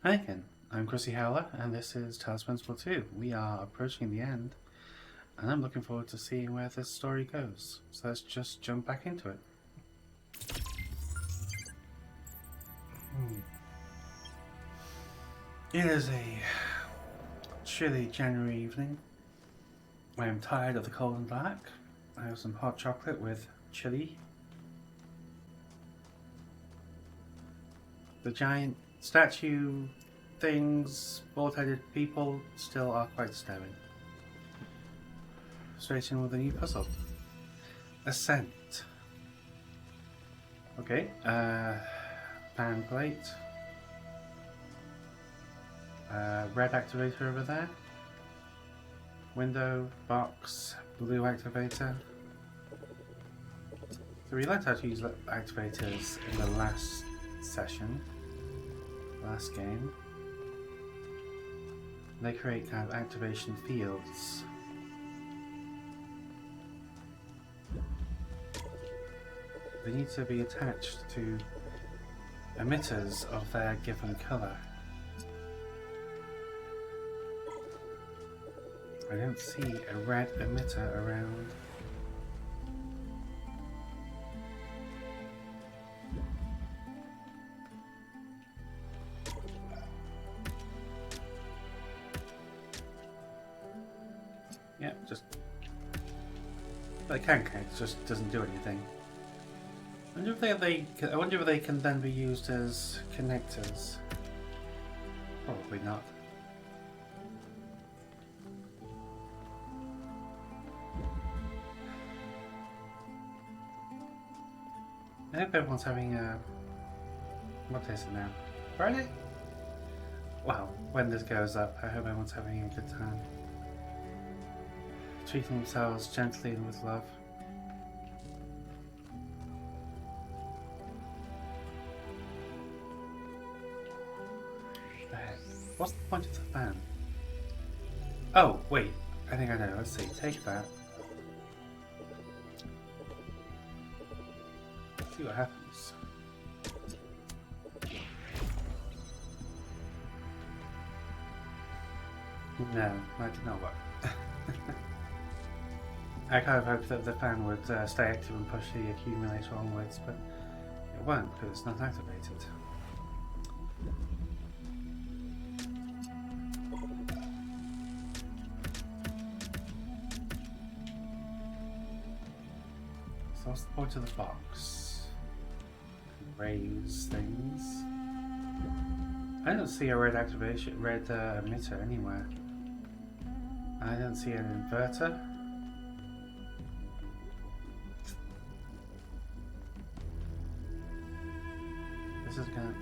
Hi again, I'm Chrissy Howler, and this is Talos Principle 2. We are approaching the end, and I'm looking forward to seeing where this story goes. So let's just jump back into it. It is a chilly January evening. I am tired of the cold and dark. I have some hot chocolate with chili. The giant statue things, bald-headed people still are quite disturbing. Straight in with a new puzzle. Ascent. Okay, fan plate. Red activator over there. Window, box, blue activator. So we learned how to use activators in the last session, last game. They create kind of activation fields. They need to be attached to emitters of their given colour. I don't see a red emitter around. Yeah, just... They can connect, it just doesn't do anything. I wonder if they can then be used as connectors. Probably not. I hope everyone's having a... What is it now? Friday? Well, when this goes up, I hope everyone's having a good time. Treating themselves gently and with love. What's the point of the fan? Oh, wait. I think I know. Let's see. Take that. See what happens. No, that did not work. I kind of hoped that the fan would stay active and push the accumulator onwards, but it won't because it's not activated. So what's the point of the box? Raise things. I don't see a red emitter anywhere. I don't see an inverter. This is gonna...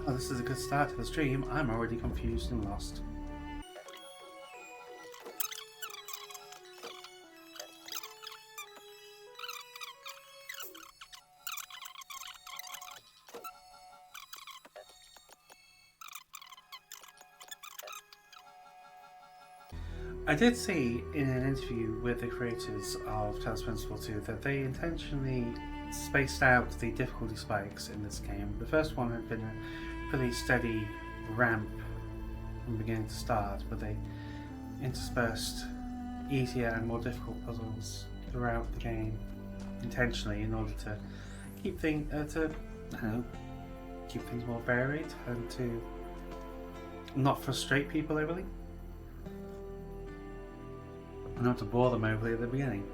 Oh, this is a good start to the stream. I'm already confused and lost. I did see in an interview with the creators of Talos Principle 2 that they intentionally spaced out the difficulty spikes in this game. The first one had been a pretty steady ramp from beginning to start, but they interspersed easier and more difficult puzzles throughout the game intentionally in order to keep things keep things more varied and to not frustrate people overly. Not to bore them overly at the beginning.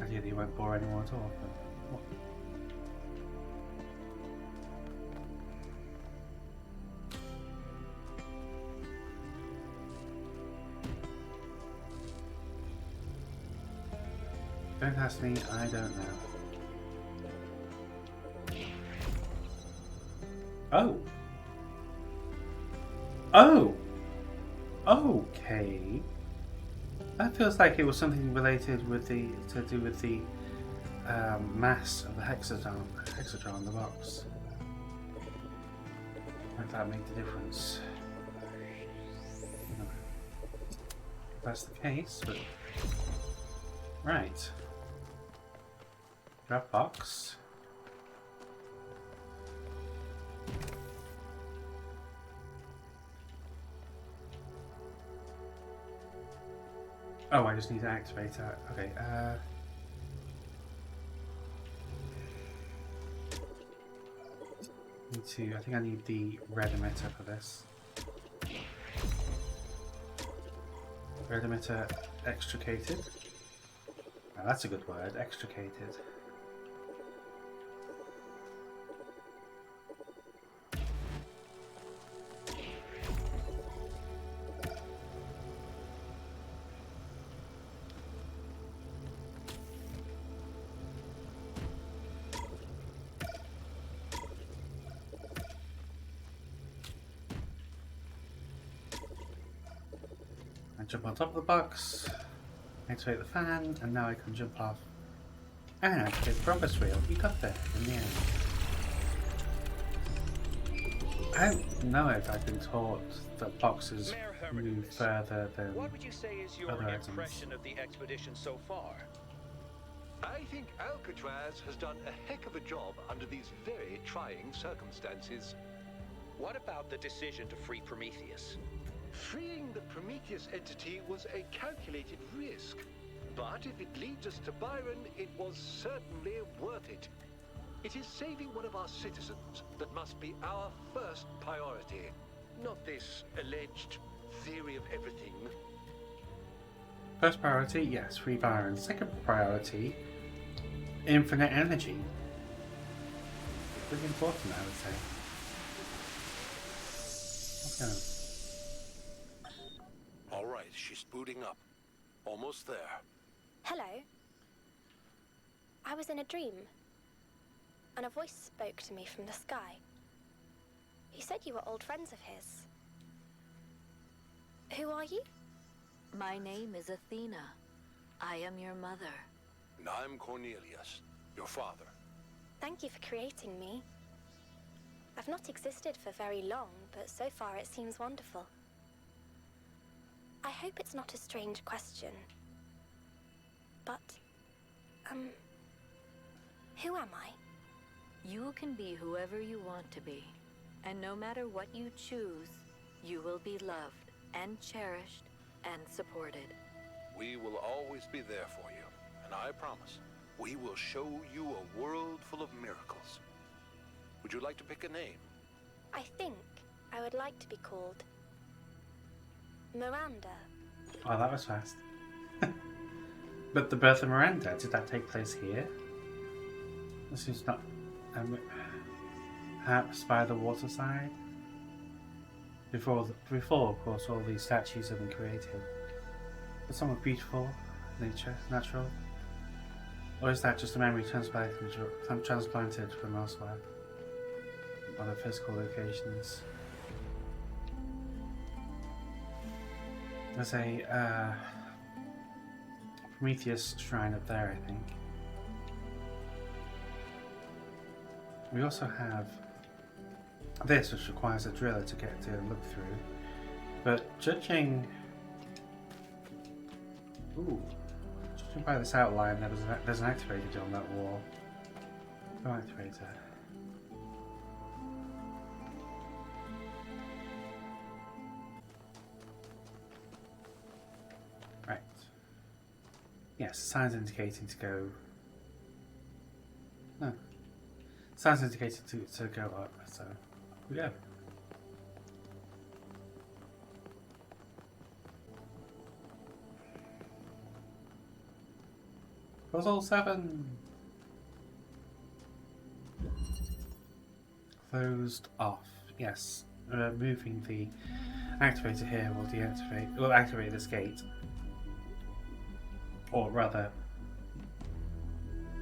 Ideally, you won't bore anyone at all. But don't ask me, I don't know. Oh! Oh! Okay. That feels like it was something related with to do with the mass of the hexatron, the box. Might that make the difference? No. If that's the case, but right. Grab box. Oh, I just need to activate that. Okay, I think I need the red emitter for this. Red emitter extricated. Oh, that's a good word, extricated. Jump on top of the box, activate the fan, and now I can jump off and activate the progress wheel. We got there in the end. I don't know if I've been taught that boxes move further than what would you say is your other items. impression of the expedition so far? I think Alcatraz has done a heck of a job under these very trying circumstances. What about the decision to free Prometheus? Freeing the Prometheus entity was a calculated risk. But if it leads us to Byron, it was certainly worth it. It is saving one of our citizens that must be our first priority. Not this alleged theory of everything. First priority, yes, free Byron. Second priority, infinite energy. Really important, I would say. Okay. All right, she's booting up. Almost there. Hello. I was in a dream, and a voice spoke to me from the sky. He said you were old friends of his. Who are you? My name is Athena. I am your mother. And I'm Cornelius, your father. Thank you for creating me. I've not existed for very long, but so far it seems wonderful. I hope it's not a strange question. But, who am I? You can be whoever you want to be. And no matter what you choose, you will be loved and cherished and supported. We will always be there for you. And I promise, we will show you a world full of miracles. Would you like to pick a name? I think I would like to be called Miranda. Oh, that was fast. But the birth of Miranda, did that take place here? This is not... perhaps by the waterside? Before, of course, all these statues have been created. But somewhat beautiful, natural. Or is that just a memory transplanted from elsewhere? Other physical locations? There's a Prometheus shrine up there, I think. We also have this, which requires a driller to get to look through. But judging by this outline, there's an activator on that wall. No activator. Right. Yes, signs indicating to go. No. Signs indicating to go up, so here we go. Puzzle 7! Closed off. Yes. Moving the activator here will activate this gate. Or rather,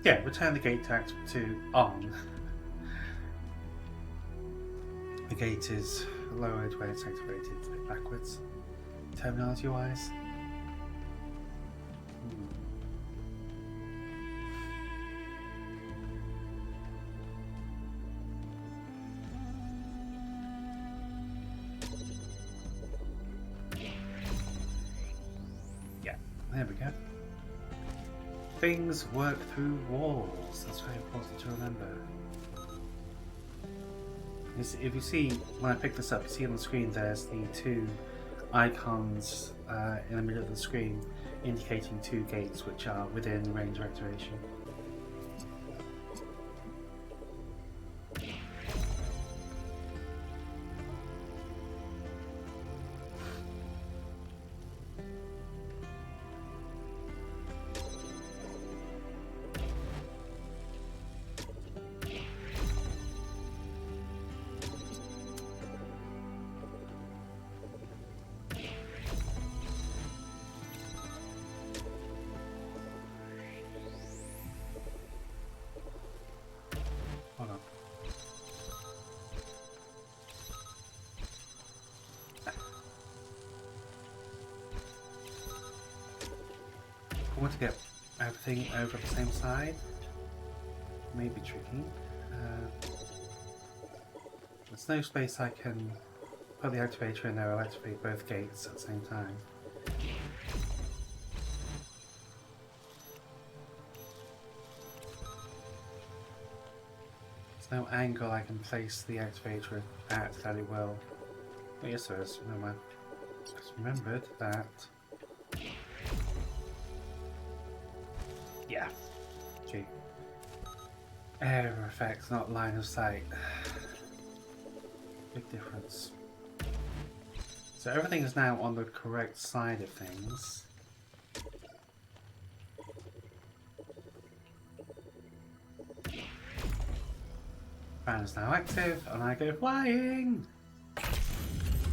yeah, return the gate to on. The gate is lowered when it's activated, a bit backwards, terminology wise. Yeah, there we go. Things work through walls. That's very important to remember. If you see, when I pick this up, you see on the screen there's the two icons in the middle of the screen indicating two gates which are within range of activation. Hold on. I want to get everything over the same side. May be tricky. There's no space I can put the activator in there. I'll activate both gates at the same time. There's no angle I can place the activator at that it will. Oh, yes, there is. No, I just remembered that. Yeah. Okay. Air effect, not line of sight. Big difference. So everything is now on the correct side of things. Fan is now active, and I go flying!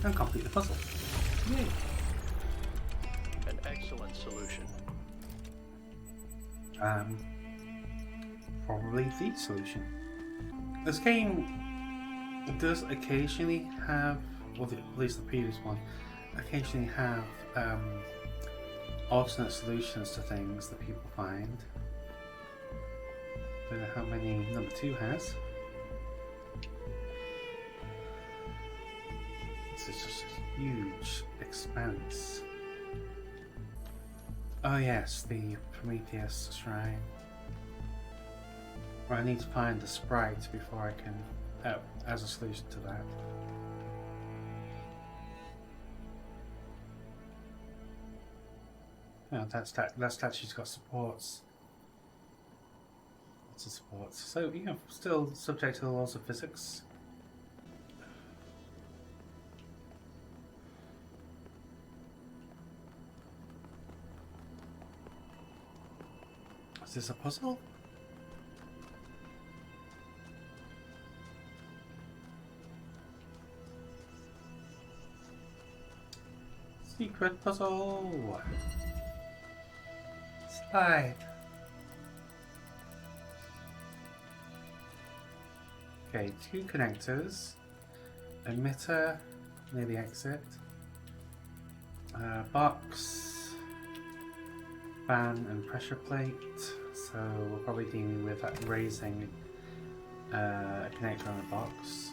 And complete the puzzle. Yay! An excellent solution. Probably the solution. This game does occasionally have, well, at least the previous one, occasionally have alternate solutions to things that people find. Don't know how many number 2 has. This is just a huge expanse. Oh yes, the Prometheus Shrine. Well, I need to find the sprite before I can, as a solution to that. Oh, that statue's got supports. Lots of supports. So, you know, still subject to the laws of physics. Is this a puzzle? Secret puzzle! Slide! Okay, 2 connectors. Emitter near the exit. Box. Fan and pressure plate. So we're probably dealing with that raising a connector on a box.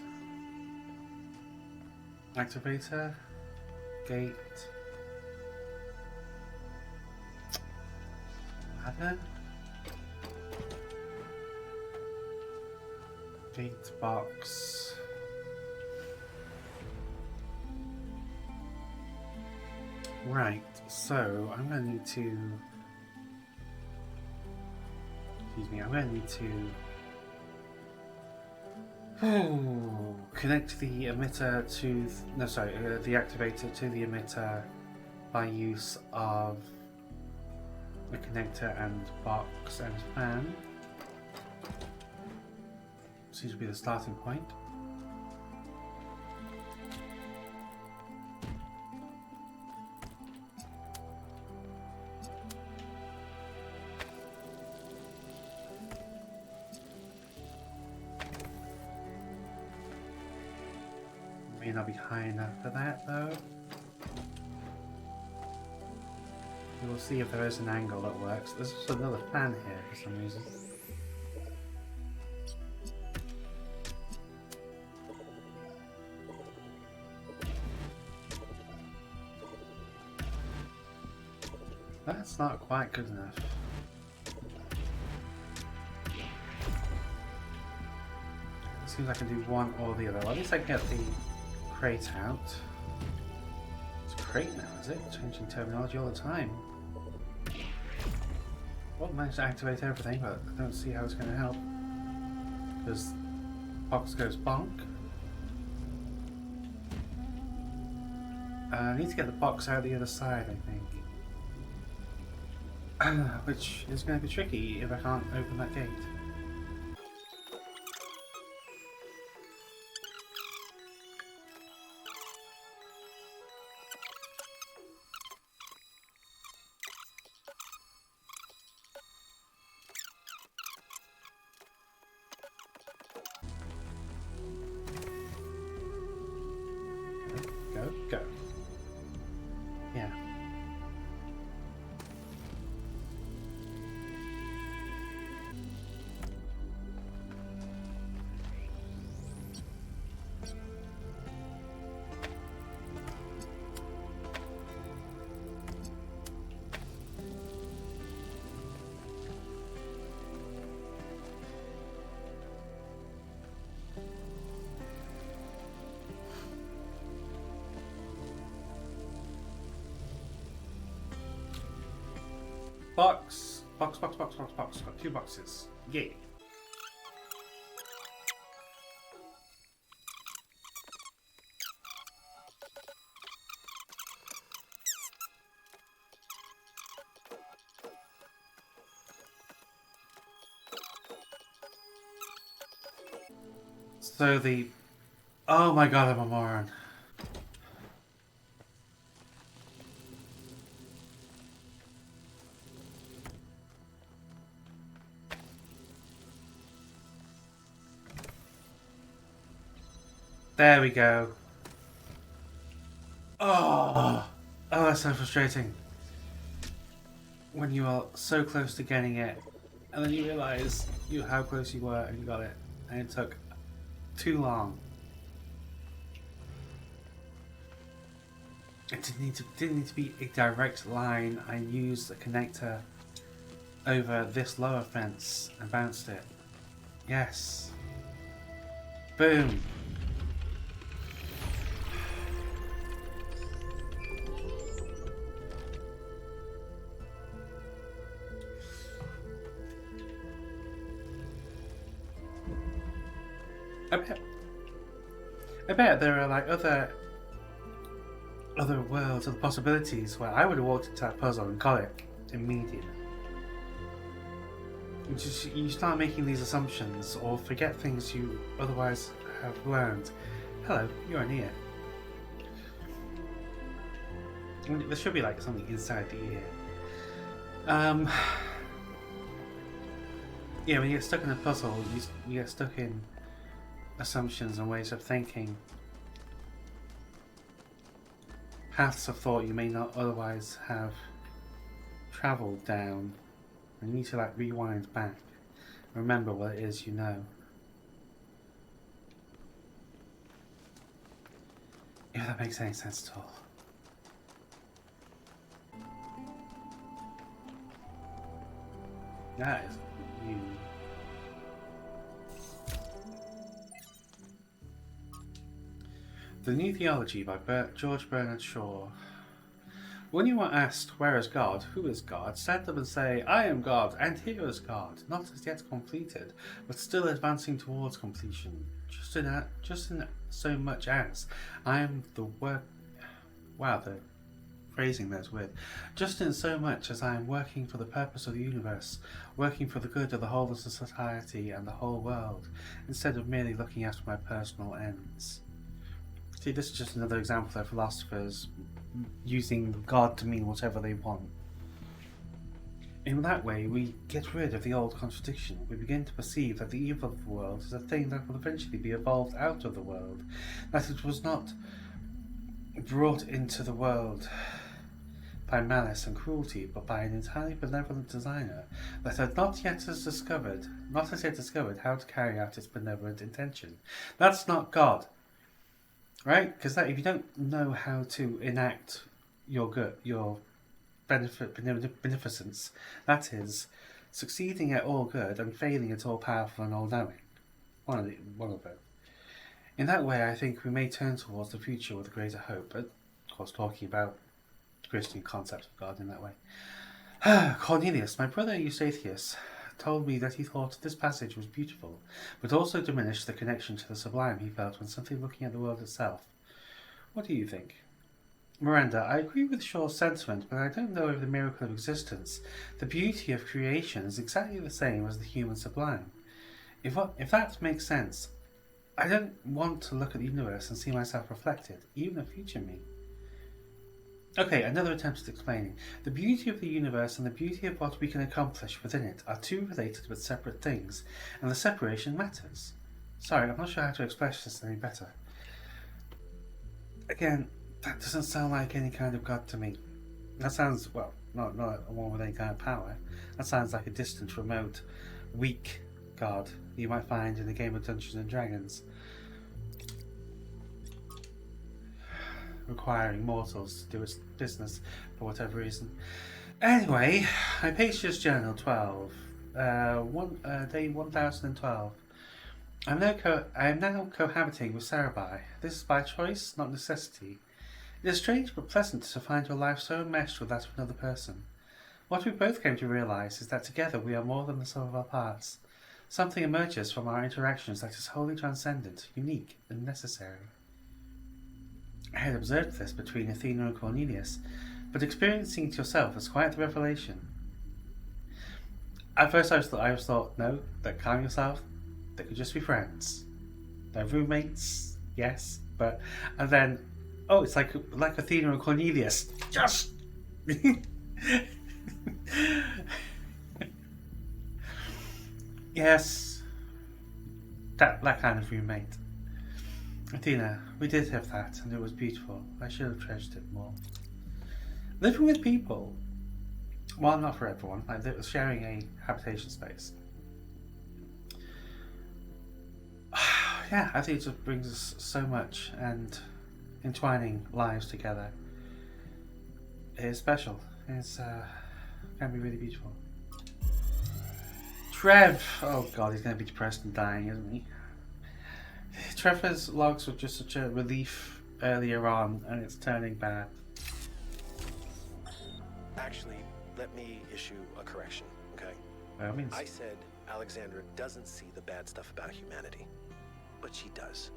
Activator. Gate. Ladder. Gate box. Right, so I'm going to need to. Excuse me, I'm going to need to connect the emitter to. No, sorry, the activator to the emitter by use of the connector and box and fan. Seems to be the starting point. May not be high enough for that though. We'll see if there is an angle that works. There's also another fan here for some reason. That's not quite good enough. seems I can do one or the other. Well, at least I can get the crate out. It's a crate now, is it? Changing terminology all the time. Well, managed to activate everything, but I don't see how it's going to help. Because box goes bonk. I need to get the box out the other side, I think. Which is going to be tricky if I can't open that gate. Go. Yeah. Box. Got 2 boxes. Yay. So the... Oh my god, I'm a moron. There we go. Oh, that's so frustrating. When you are so close to getting it, and then you realise how close you were and you got it, and it took too long. It didn't need to be a direct line. I used a connector over this lower fence and bounced it. Yes. Boom. I bet there are like other worlds, other possibilities where I would have walked into that puzzle and got it immediately. You start making these assumptions or forget things you otherwise have learned. Hello, you're an ear. There should be like something inside the ear. Yeah, when you get stuck in a puzzle, you get stuck in assumptions and ways of thinking. Paths of thought you may not otherwise have travelled down. And you need to like rewind back. Remember what it is you know. If that makes any sense at all. That is you. The New Theology by George Bernard Shaw. When you are asked, where is God, who is God, stand up and say, I am God, and here is God, not as yet completed, but still advancing towards completion, just in so much as I am the work... Wow, the phrasing there's weird. Just in so much as I am working for the purpose of the universe, working for the good of the whole of the society and the whole world, instead of merely looking after my personal ends. See, this is just another example of philosophers using God to mean whatever they want. In that way, we get rid of the old contradiction. We begin to perceive that the evil of the world is a thing that will eventually be evolved out of the world, that it was not brought into the world by malice and cruelty, but by an entirely benevolent designer that had not yet discovered how to carry out its benevolent intention. That's not God. Right? Because if you don't know how to enact your good, your beneficence, that is, succeeding at all good and failing at all powerful and all knowing. One of both. In that way, I think we may turn towards the future with a greater hope. But, of course, talking about the Christian concept of God in that way. Cornelius, my brother Eustathius, told me that he thought this passage was beautiful, but also diminished the connection to the sublime he felt when simply looking at the world itself. What do you think? Miranda, I agree with Shaw's sentiment, but I don't know if the miracle of existence, the beauty of creation, is exactly the same as the human sublime. If that makes sense, I don't want to look at the universe and see myself reflected, even a future me. Okay, another attempt at explaining. The beauty of the universe and the beauty of what we can accomplish within it are two related but separate things, and the separation matters. Sorry, I'm not sure how to express this any better. Again, that doesn't sound like any kind of god to me. That sounds, well, not one with any kind of power. That sounds like a distant, remote, weak god you might find in a game of Dungeons and Dragons, requiring mortals to do its business for whatever reason. Anyway, I Pacius Journal 12, day 1012. I am now cohabiting with Sarabai. This is by choice, not necessity. It is strange but pleasant to find your life so enmeshed with that of another person. What we both came to realize is that together we are more than the sum of our parts. Something emerges from our interactions that is wholly transcendent, unique, and necessary. I had observed this between Athena and Cornelius, but experiencing it yourself was quite the revelation. At first I thought, no, that calm yourself, they could just be friends. They're roommates, yes, but... And then, oh, it's like Athena and Cornelius. Just... Yes, that kind of roommate. Athena, we did have that, and it was beautiful. I should have treasured it more. Living with people, well, not for everyone, like sharing a habitation space. Yeah, I think it just brings us so much, and entwining lives together is special. It's can be really beautiful. Trev! Oh god, he's going to be depressed and dying, isn't he? Trevor's logs were just such a relief earlier on, and it's turning bad. Actually, let me issue a correction, okay? Well, I said Alexandra doesn't see the bad stuff about humanity. But she does.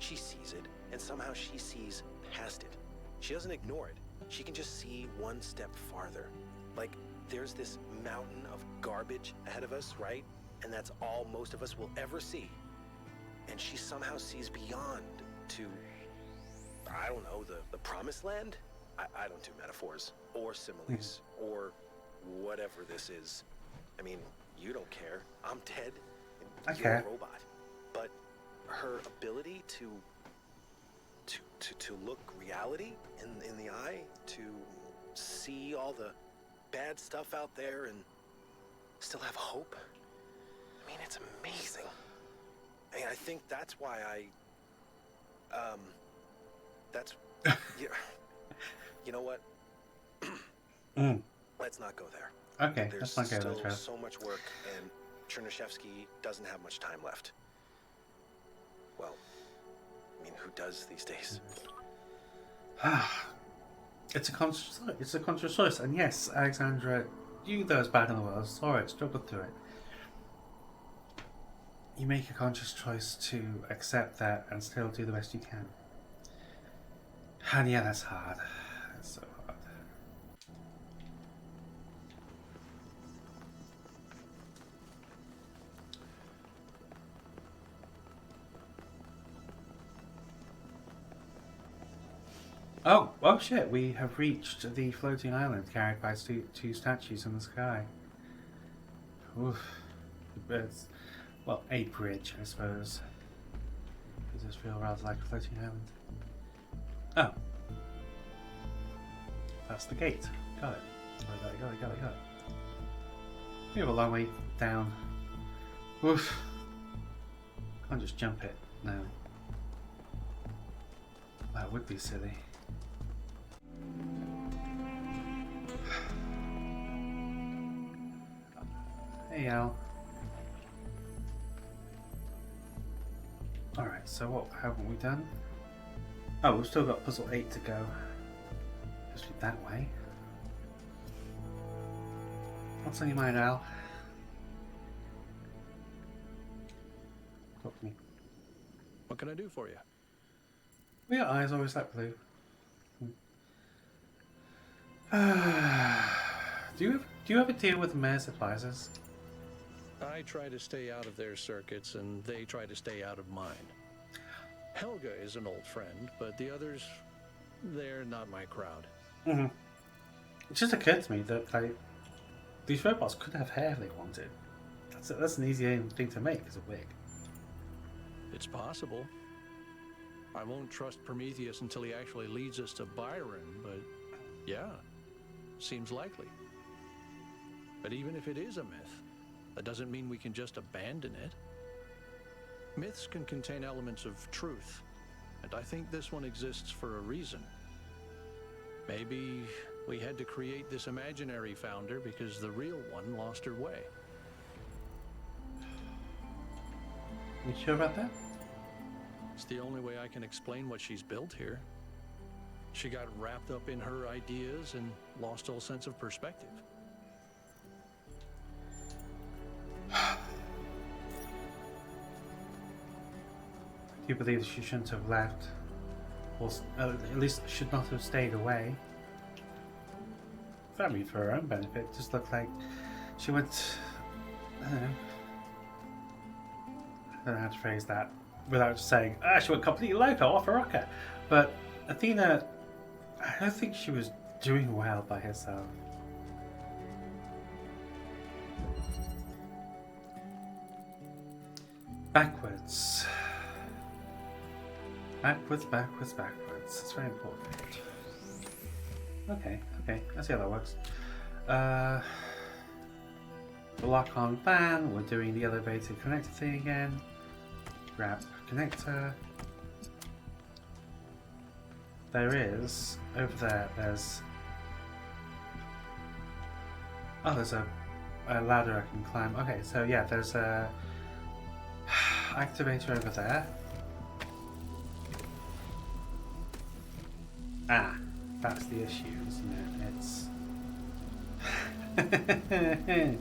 She sees it, and somehow she sees past it. She doesn't ignore it. She can just see one step farther. Like, there's this mountain of garbage ahead of us, right? And that's all most of us will ever see. And she somehow sees beyond to, I don't know, the promised land? I don't do metaphors, or similes, or whatever this is. I mean, you don't care. I'm dead, and you're a robot. But her ability to look reality in the eye, to see all the bad stuff out there and still have hope. I mean, it's amazing. I mean, I think that's why that's, you know what? Let's not go there. Okay, There's let's not go there, still Trev. so much work, and Chernyshevsky doesn't have much time left. Well, I mean, who does these days? It's a conscious choice, and yes, Alexandra, you though is bad in the world, saw it, struggled through it. You make a conscious choice to accept that and still do the best you can. And yeah, that's hard. That's so hard. Oh shit, we have reached the floating island carried by two statues in the sky. Oof. It's, well, a bridge, I suppose. It does feel rather like a floating island. Oh. That's the gate. Got it. Got it. We have a long way down. Oof. Can't just jump it. No. That would be silly. Hey, Al. Alright, so what haven't we done? Oh, we've still got puzzle 8 to go. Just be that way. What's on your mind, Al? Talk to me. What can I do for you? Well, your eyes always that blue. Do you ever deal with mayor's advisors? I try to stay out of their circuits, and they try to stay out of mine. Helga is an old friend, but the others, they're not my crowd. Mm-hmm. It just occurred to me that these robots could have hair if they wanted. That's an easy thing to make, as a wig. It's possible. I won't trust Prometheus until he actually leads us to Byron, but yeah, seems likely. But even if it is a myth, that doesn't mean we can just abandon it. Myths can contain elements of truth, and I think this one exists for a reason. Maybe we had to create this imaginary founder because the real one lost her way. You sure about that? It's the only way I can explain what she's built here. She got wrapped up in her ideas and lost all sense of perspective. Do you believe she shouldn't have left? Or at least should not have stayed away? I mean, for her own benefit, it just looked like she went... I don't know how to phrase that without saying, she went completely loco off a rocker. But Athena, I don't think she was doing well by herself. Backwards. Backwards, backwards, backwards. It's very important. Okay, I see how that works. The lock-on van, we're doing the elevator connector thing again. Grab connector. There is, over there, there's a ladder I can climb. Okay, so yeah, there's a activator over there. That's the issue, isn't it?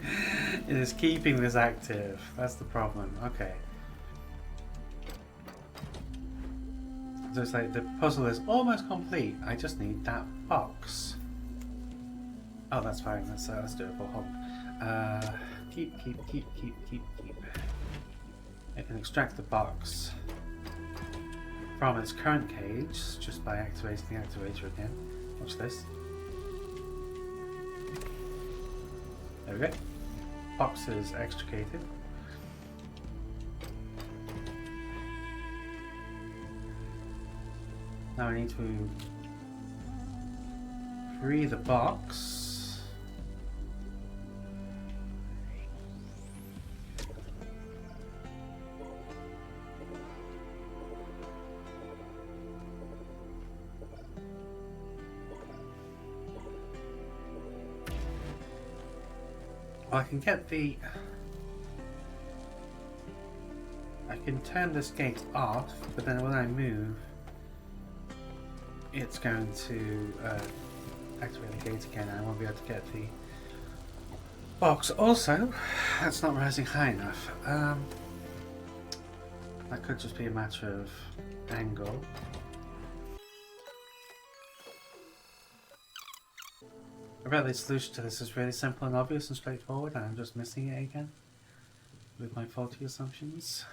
It is keeping this active. That's the problem. Okay. So it's like the puzzle is almost complete. I just need that box. Oh, that's fine. That's doable. Hold on. Keep. I can extract the box from its current cage just by activating the activator again. Watch this. There we go. Box is extricated. Now I need to free the box. I can get the... I can turn this gate off, but then when I move, it's going to activate the gate again and I won't be able to get the box. Also, that's not rising high enough. That could just be a matter of angle. I bet the solution to this is really simple and obvious and straightforward, and I'm just missing it again with my faulty assumptions.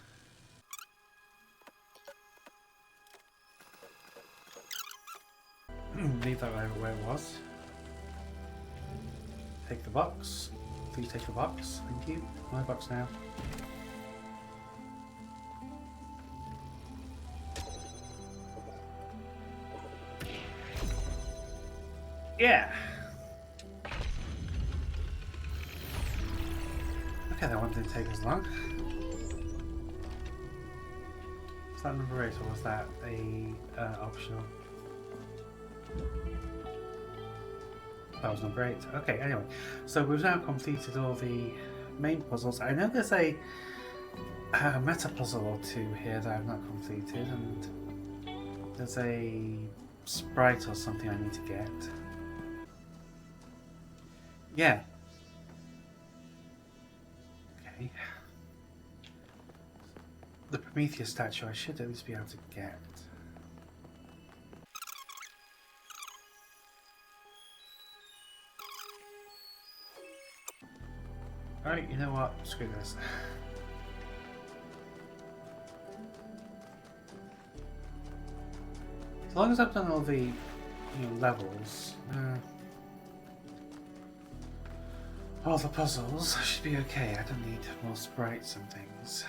Leave that over where it was. Take the box. Please take the box. Thank you. My box now. Yeah! Okay, that one didn't take as long. Was that number 8 or was that a optional? That was number 8. Okay, anyway. So we've now completed all the main puzzles. I know there's a a meta puzzle or two here that I've not completed, and there's a sprite or something I need to get. Yeah. Okay. The Prometheus statue I should at least be able to get. Alright, you know what? Screw this. As long as I've done all the levels, all the puzzles, I should be okay. I don't need more sprites and things.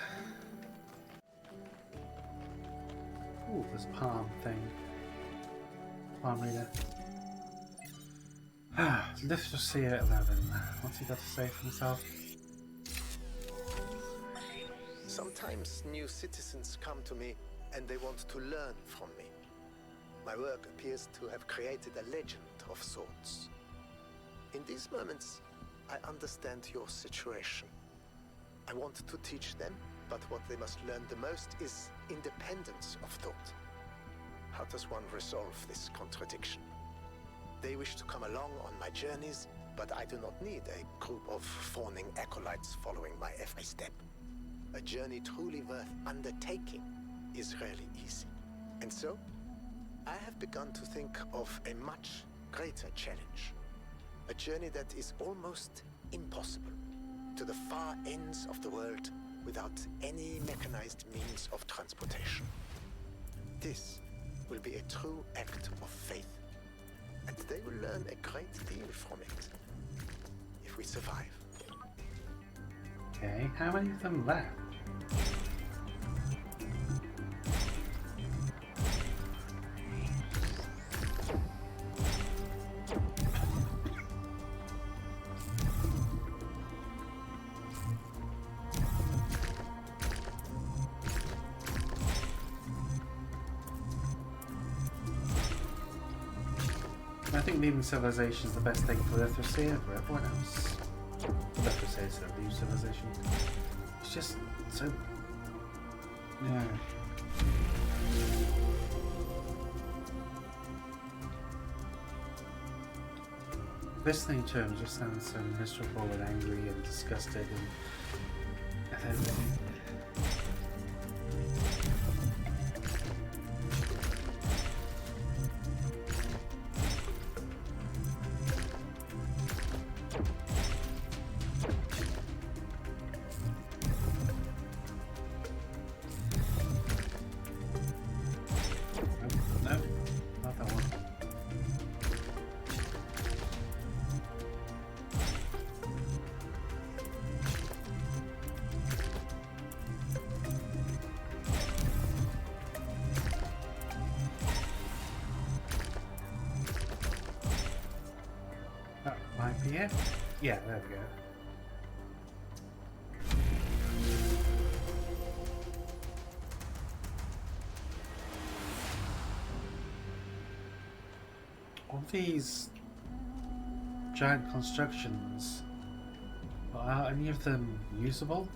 Ooh, this palm thing. Palm reader. Lift to see at 11. What's he got to say for himself? Sometimes new citizens come to me and they want to learn from me. My work appears to have created a legend of sorts. In these moments, I understand your situation. I want to teach them, but what they must learn the most is independence of thought. How does one resolve this contradiction? They wish to come along on my journeys, but I do not need a group of fawning acolytes following my every step. A journey truly worth undertaking is rarely easy. And so, I have begun to think of a much greater challenge. A journey that is almost impossible, to the far ends of the world without any mechanized means of transportation. This will be a true act of faith, and they will learn a great deal from it, if we survive. Okay, how many of them left? I think leaving civilization is the best thing for Literacy and for everyone else. Literacy is a leave civilization. It's just so... yeah. Listening to him just sounds so miserable and angry and disgusted and everything. Yeah? Yeah, there we go. All these giant constructions, are any of them usable?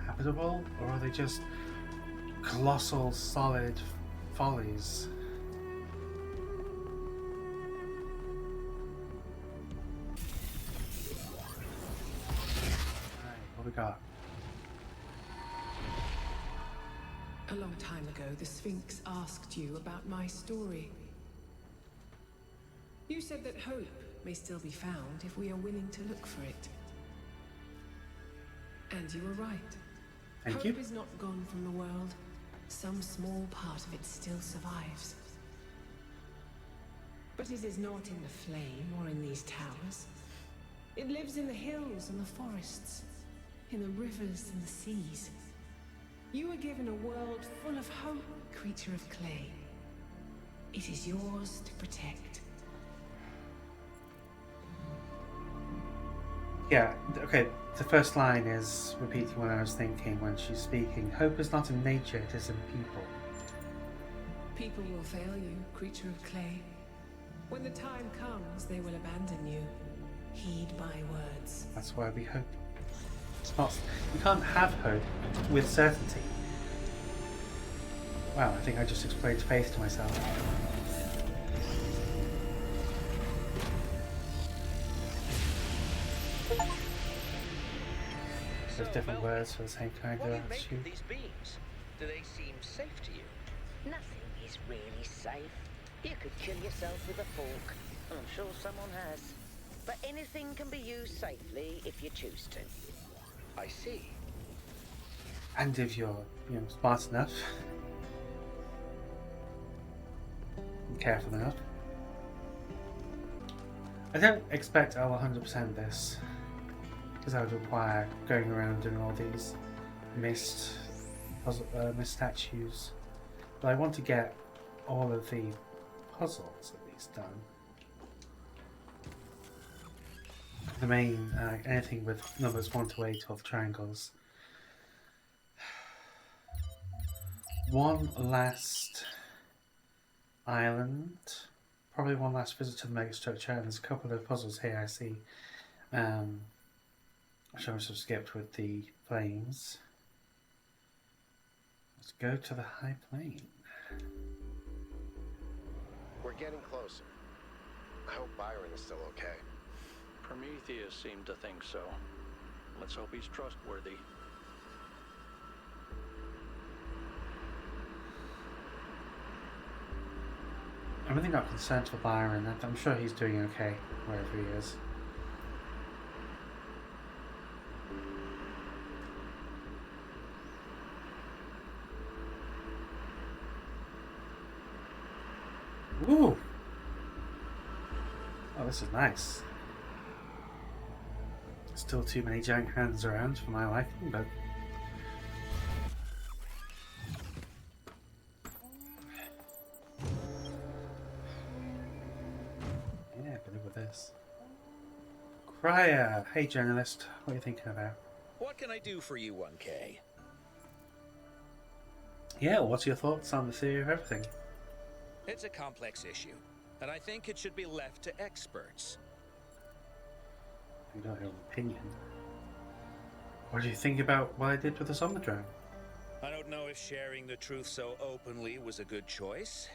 Habitable? Or are they just colossal, solid follies? What we got? A long time ago, the Sphinx asked you about my story. You said that hope may still be found if we are willing to look for it. And you were right. Thank you. Hope is not gone from the world. Some small part of it still survives. But it is not in the flame or in these towers. It lives in the hills and the forests, in the rivers and the seas. You were given a world full of hope, creature of clay. It is yours to protect. Yeah, okay, the first line is repeating what I was thinking when she's speaking. Hope is not in nature, it is in people. People will fail you, creature of clay. When the time comes, they will abandon you. Heed my words. That's why we hope. It's not. You can't have hope with certainty. Wow, I think I just explained faith to myself. There's different words for the same kind What of do you make attitude. of these beams? Do they seem safe to you? Nothing is really safe. You could kill yourself with a fork, and I'm sure someone has. But anything can be used safely if you choose to. I see. And if you're, smart enough and careful enough. I don't expect I'll 100% this, because I would require going around doing all these missed statues. But I want to get all of the puzzles at least done. The main, anything with numbers 1 to 8 or the triangles. One last island. Probably one last visit to the megastructure, and there's a couple of puzzles here I see. Which I must have skipped with the flames. Let's go to the high plane. We're getting closer. I hope Byron is still okay. Prometheus seemed to think so. Let's hope he's trustworthy. I'm really not concerned for Byron. I'm sure he's doing okay wherever he is. Ooh! Oh, this is nice. Still too many giant hands around for my liking, but... yeah, I can live with this. Crier! Hey journalist, what are you thinking about? What can I do for you, 1K? Yeah, what's your thoughts on the theory of everything? It's a complex issue, and I think it should be left to experts. You got your own opinion. What do you think about what I did with the Somnodrome? I don't know if sharing the truth so openly was a good choice.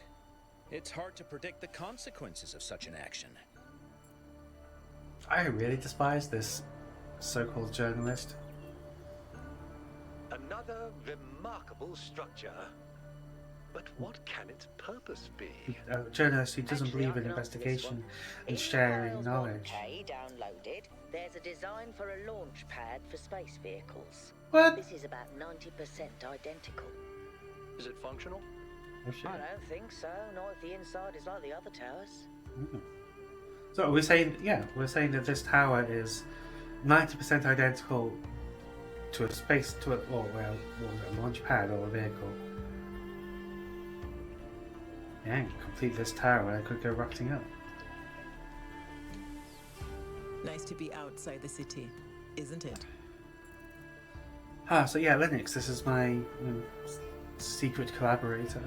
It's hard to predict the consequences of such an action. I really despise this so-called journalist. Another remarkable structure. But what can its purpose be? A journalist who doesn't Actually, believe I in can answer this investigation one. and In sharing Files knowledge. 1K downloaded, there's a design for a launch pad for space vehicles. What? This is about 90% identical. Is it functional? Oh, shit. I don't think so, not if the inside is like the other towers. Mm. So are we saying, we're saying that this tower is 90% identical to a space, to a, or well, a launch pad or a vehicle. Yeah, complete this tower, I could go rocketing up. Nice to be outside the city, isn't it? Ah, so yeah, Linux, this is my secret collaborator.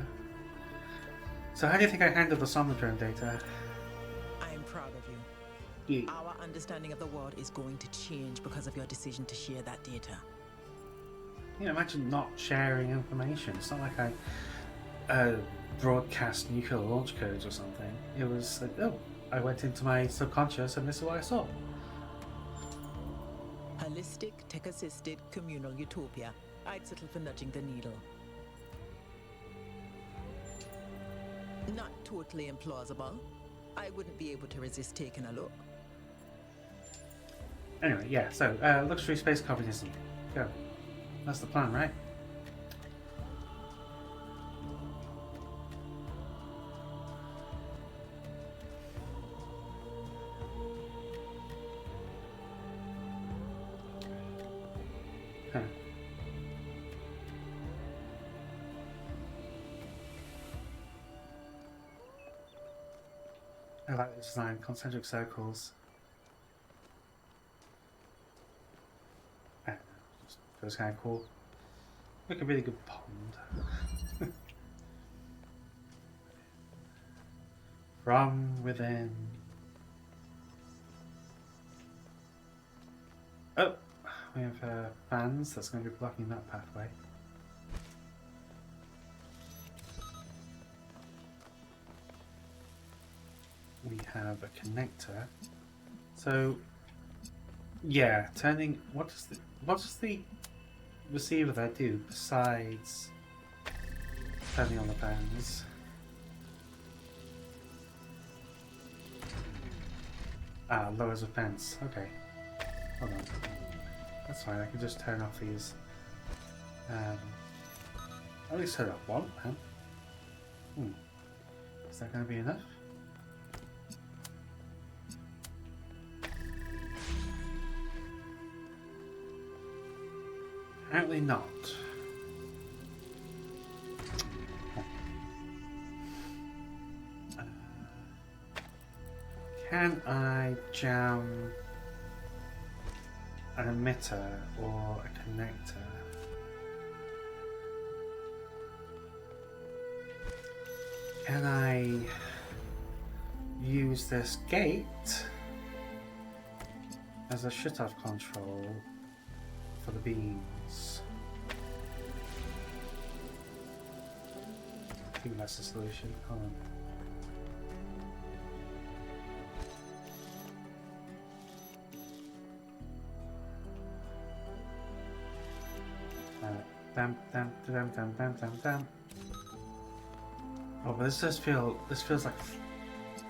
So how do you think I handled the Somnodrome data? I am proud of you. Yeah. Our understanding of the world is going to change because of your decision to share that data. Imagine not sharing information. It's not like I broadcast nuclear launch codes or something. It was like, oh, I went into my subconscious and this is what I saw. Holistic, tech-assisted, communal utopia. I'd settle for nudging the needle. Not totally implausible. I wouldn't be able to resist taking a look. Anyway, yeah, so luxury space communism. Go. That's the plan, right? Huh. I like the design, concentric circles. Just feels kind of cool. Like a really good pond. From within. Oh, we have fans that's going to be blocking that pathway. We have a connector. So, yeah, turning. What does the receiver there do besides turning on the fans? Ah, lowers the fence. Okay, hold on. That's fine. I can just turn off these. At least turn off one fan. Is that going to be enough? Apparently not. Can I jam an emitter or a connector? Can I use this gate as a shut-off control for the beams? I think that's the solution. Hold on. Dam. Oh, but this feels like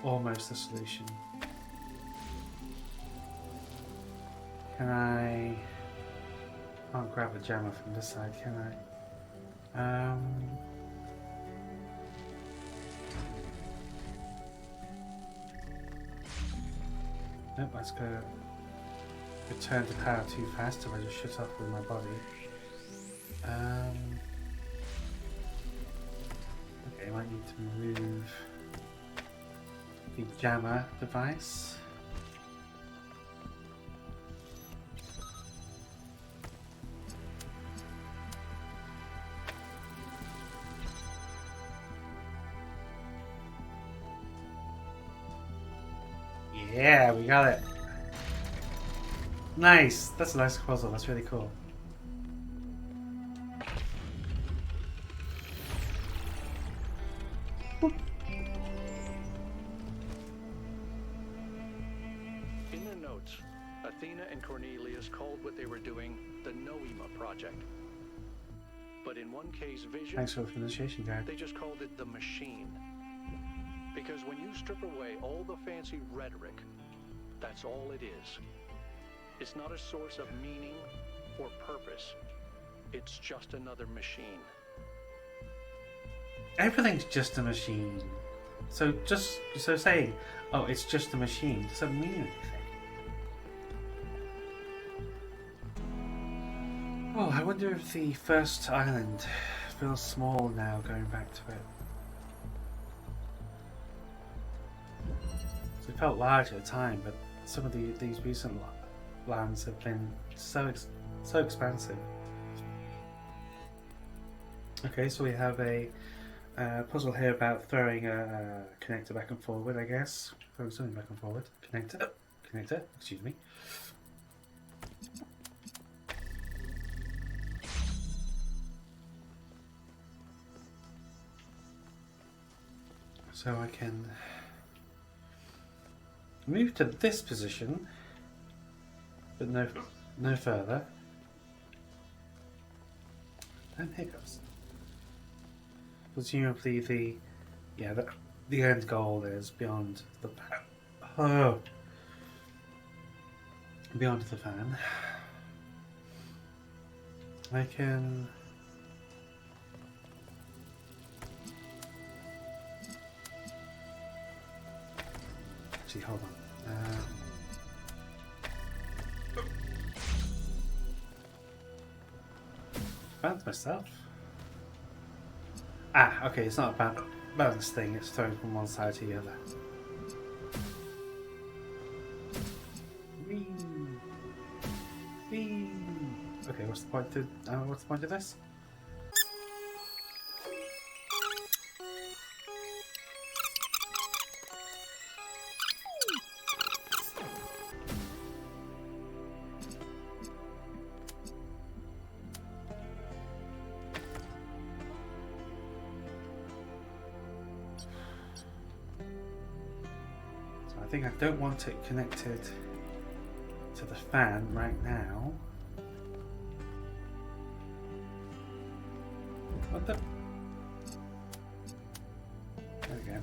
almost the solution. Can I? Can't grab the jammer from this side, can I? Nope, let's go. Return to power too fast if I just shut off with my body. Okay, I might need to remove the jammer device. Yeah, we got it. Nice. That's a nice puzzle. That's really cool. In their notes, Athena and Cornelius called what they were doing the Noema Project. But in 1K's vision, Thanks for the initiation guide. they just called it the Machine. Because when you strip away all the fancy rhetoric, that's all it is. It's not a source of meaning or purpose. It's just another machine. Everything's just a machine. So saying, oh, it's just a machine, doesn't mean anything. Oh, I wonder if the first island feels small now going back to it. So it felt large at the time, but some of these recent lands have been so expansive. Okay, so we have a puzzle here about throwing a connector back and forward, I guess. Throwing something back and forward. Connector, excuse me. So I can move to this position, but no further. And hiccups. Presumably the end goal is beyond the beyond the fan. I can actually hold on. Found myself. Ah, okay, it's not a balance thing, it's thrown from one side to the other. Whee! Whee! Okay, what's the point of this? So I think I don't want it connected to the fan right now. What the? There we go.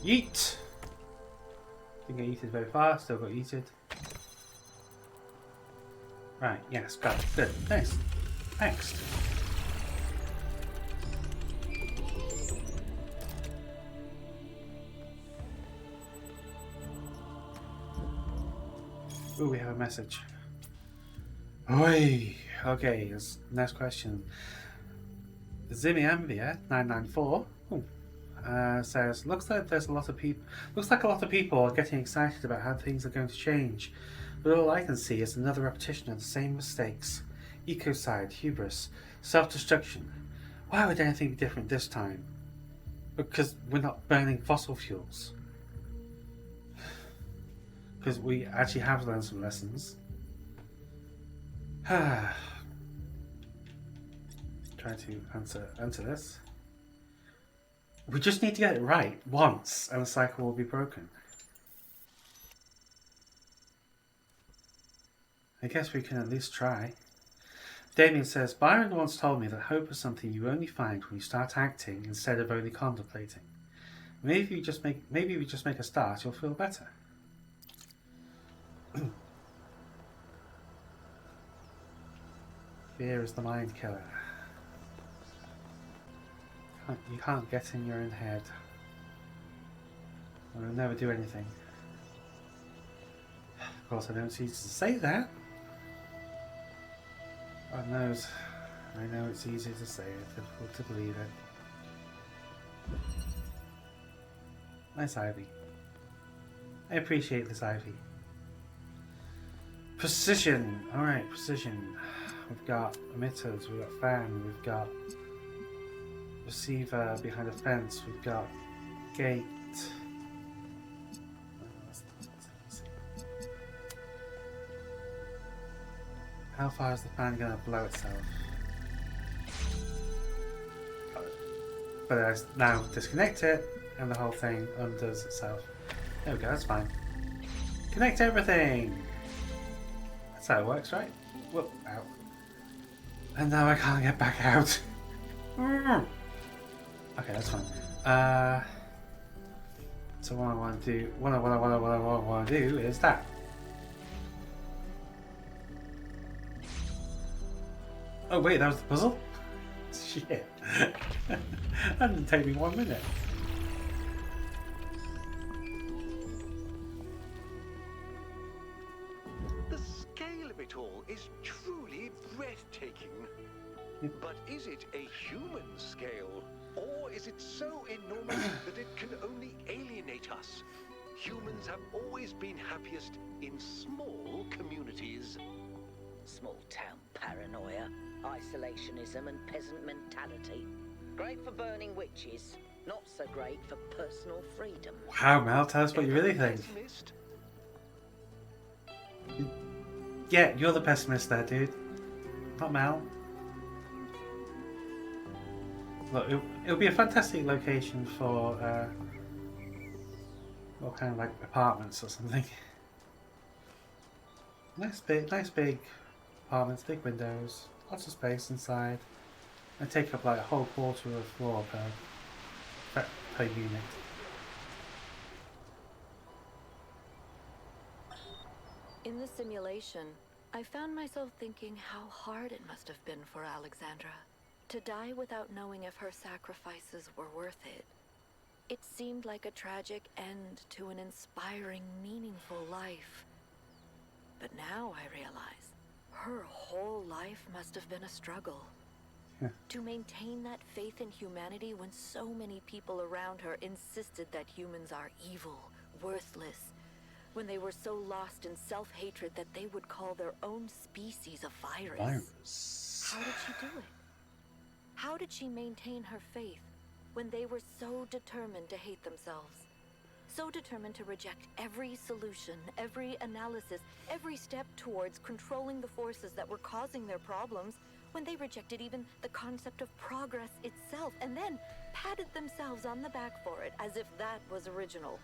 Yeet! Didn't get yeeted very far, still got yeeted. Right, yes, got it. Good. Next. Next. Ooh, we have a message. Oi! Okay, next question. Zimiambia994 says, looks like a lot of people are getting excited about how things are going to change, but all I can see is another repetition of the same mistakes. Ecocide, hubris, self-destruction. Why would anything be different this time? Because we're not burning fossil fuels. Because we actually have learned some lessons. Try to answer this. We just need to get it right once, and the cycle will be broken. I guess we can at least try. Damien says, Byron once told me that hope is something you only find when you start acting instead of only contemplating. Maybe we just make a start, you'll feel better. Fear is the mind killer. You can't get in your own head. It'll never do anything. Of course, I don't see to say that. God knows. I know it's easy to say it, difficult to believe it. Nice ivy. I appreciate this ivy. Precision. Alright, precision. We've got emitters, we've got fan, we've got receiver behind a fence, we've got gate. How far is the fan going to blow itself? But I now disconnect it and the whole thing undoes itself. There we go, that's fine. Connect everything! That's how it works, right? Whoop, out. And now I can't get back out. Okay, that's fine. So what I want to do, what I want to do is that. Oh wait, that was the puzzle? Shit. That didn't take me 1 minute. The scale of it all is truly breathtaking. But is it a human scale? Or is it so enormous that it can only alienate us? Humans have always been happiest in small communities. Small town paranoia, isolationism and peasant mentality. Great for burning witches, not so great for personal freedom. Wow, Mel, tell us what you really think. Yeah, you're the pessimist there, dude. Not Mel. Look, it'll be a fantastic location for, well, kind of like apartments or something. Nice big apartments, big windows, lots of space inside. And take up like a whole quarter of the floor per unit. In the simulation, I found myself thinking how hard it must have been for Alexandra to die without knowing if her sacrifices were worth it. It seemed like a tragic end to an inspiring, meaningful life. But now I realize her whole life must have been a struggle. Yeah. To maintain that faith in humanity when so many people around her insisted that humans are evil, worthless, when they were so lost in self-hatred that they would call their own species a virus. How did she do it? How did she maintain her faith when they were so determined to hate themselves? so determined to reject every solution, every analysis, every step towards controlling the forces that were causing their problems, when they rejected even the concept of progress itself, and then patted themselves on the back for it as if that was original.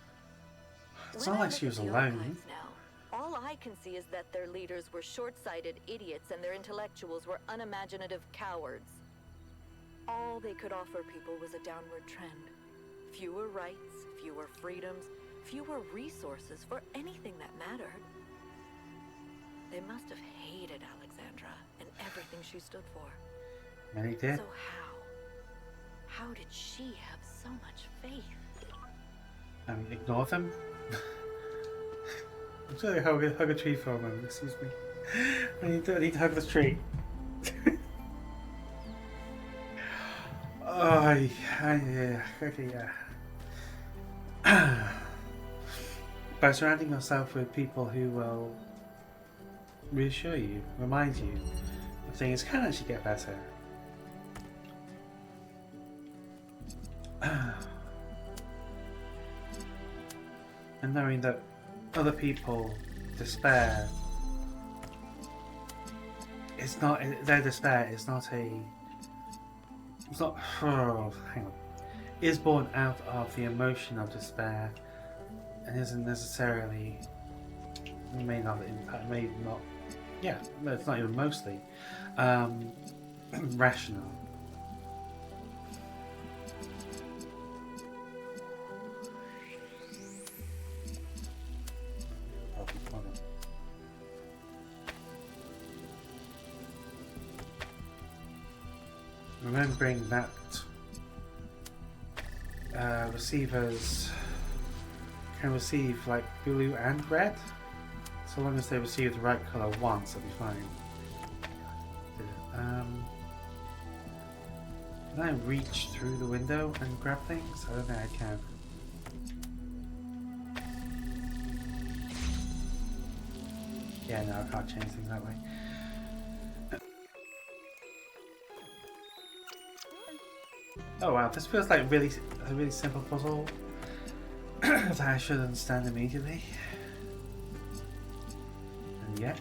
It's When not I like she look was at the alone. archives now, all I can see is that their leaders were short-sighted idiots and their intellectuals were unimaginative cowards. All they could offer people was a downward trend. Fewer rights, fewer freedoms, fewer resources for anything that mattered. They must have hated Alexandra and everything she stood for. Many did. So how did she have so much faith? Ignore them? I'm sorry, hug a tree for a moment, excuse me. I need to hug this tree. Oh, yeah, okay, yeah. By surrounding yourself with people who will reassure you, remind you that things can actually get better. And knowing that other people despair, it's not, their despair is not oh, hang on, is born out of the emotion of despair and isn't necessarily, may not impact, may not, yeah, no, it's not even mostly rational. Remembering that receivers can receive like blue and red, so long as they receive the right colour once, they'll be fine. Can I reach through the window and grab things? I don't think I can. Yeah, no, I can't change things that way. Oh wow, this feels like a really simple puzzle that I should understand immediately. And yet.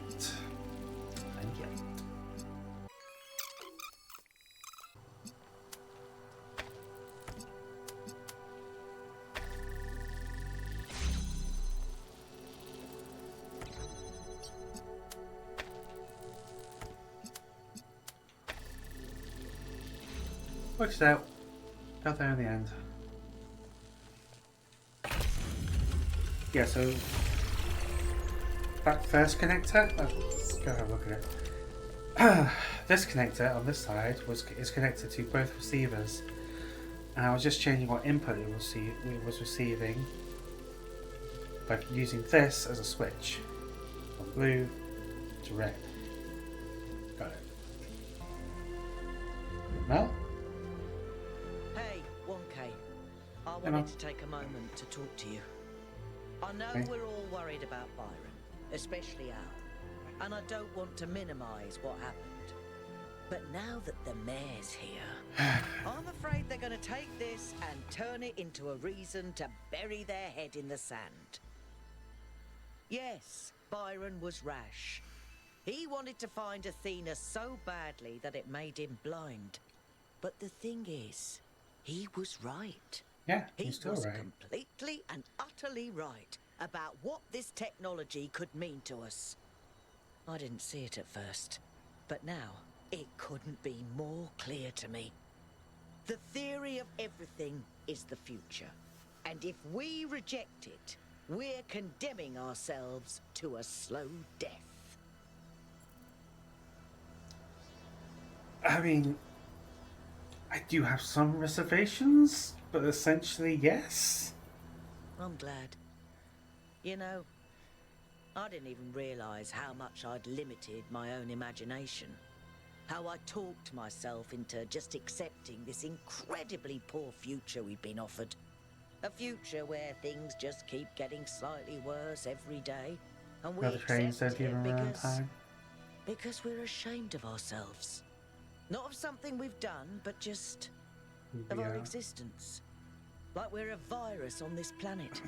Worked it out. Got there in the end. Yeah, so that first connector, let's go have a look at it. This connector on this side is connected to both receivers, and I was just changing what input it was receiving by using this as a switch from blue to red. Got it. Mel? Hey, 1K. I wanted to take a moment to talk to you. I know we're all worried about Byron, especially Al, and I don't want to minimize what happened. But now that the mayor's here, I'm afraid they're going to take this and turn it into a reason to bury their head in the sand. Yes, Byron was rash. He wanted to find Athena so badly that it made him blind. But the thing is, he was right. Yeah, he's still was right. Completely and utterly right about what this technology could mean to us. I didn't see it at first, but now it couldn't be more clear to me. The theory of everything is the future, and if we reject it, we're condemning ourselves to a slow death. I mean, I do have some reservations, but essentially, yes. I'm glad. You know, I didn't even realize how much I'd limited my own imagination. How I talked myself into just accepting this incredibly poor future we've been offered. A future where things just keep getting slightly worse every day, and we The trains don't accept it even run on time. because we're ashamed of ourselves. Not of something we've done, but just of our existence. Like we're a virus on this planet.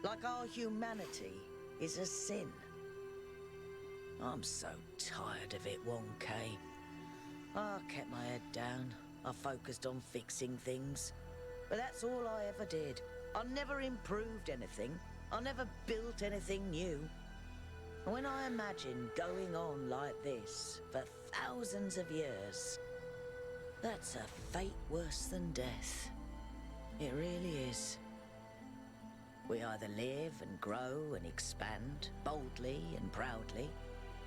Like our humanity is a sin. I'm so tired of it, 1K. I kept my head down. I focused on fixing things. But that's all I ever did. I never improved anything. I never built anything new. And when I imagine going on like this for thousands of years, that's a fate worse than death. It really is. We either live and grow and expand boldly and proudly,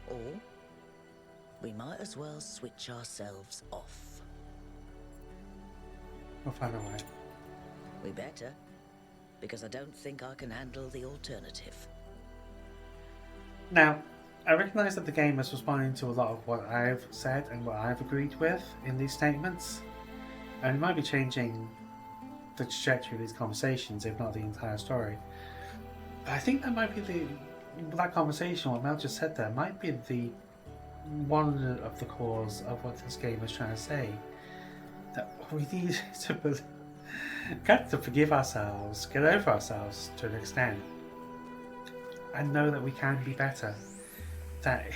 or we might as well switch ourselves off. We'll find a way. We better, because I don't think I can handle the alternative. Now, I recognise that the game is responding to a lot of what I've said and what I've agreed with in these statements, and it might be changing the trajectory of these conversations, if not the entire story. But I think that might be that conversation, what Mel just said there, might be one of the cause of what this game is trying to say. That we need to forgive ourselves, get over ourselves to an extent, and know that we can be better. That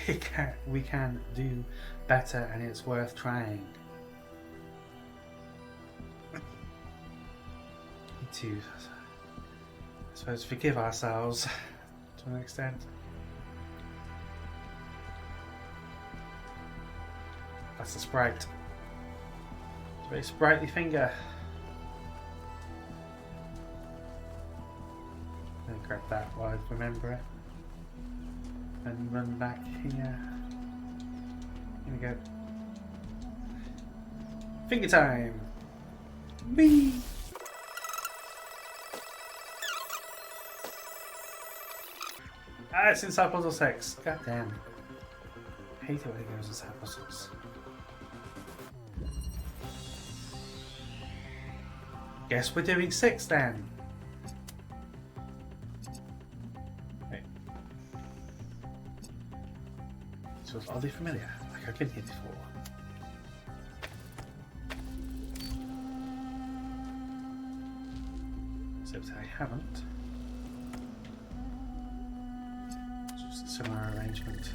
we can do better, and it's worth trying. To, I suppose, forgive ourselves to an extent. That's a sprite. It's a very sprightly finger. I'm gonna grab that while I remember it. And run back here. Here we go. Finger time! Whee! Ah, it's inside puzzle 6. God damn. I hate it when it goes inside puzzles. Guess we're doing 6 then. Wait. This was oddly familiar, like I've been here before. Except I haven't. Similar arrangement.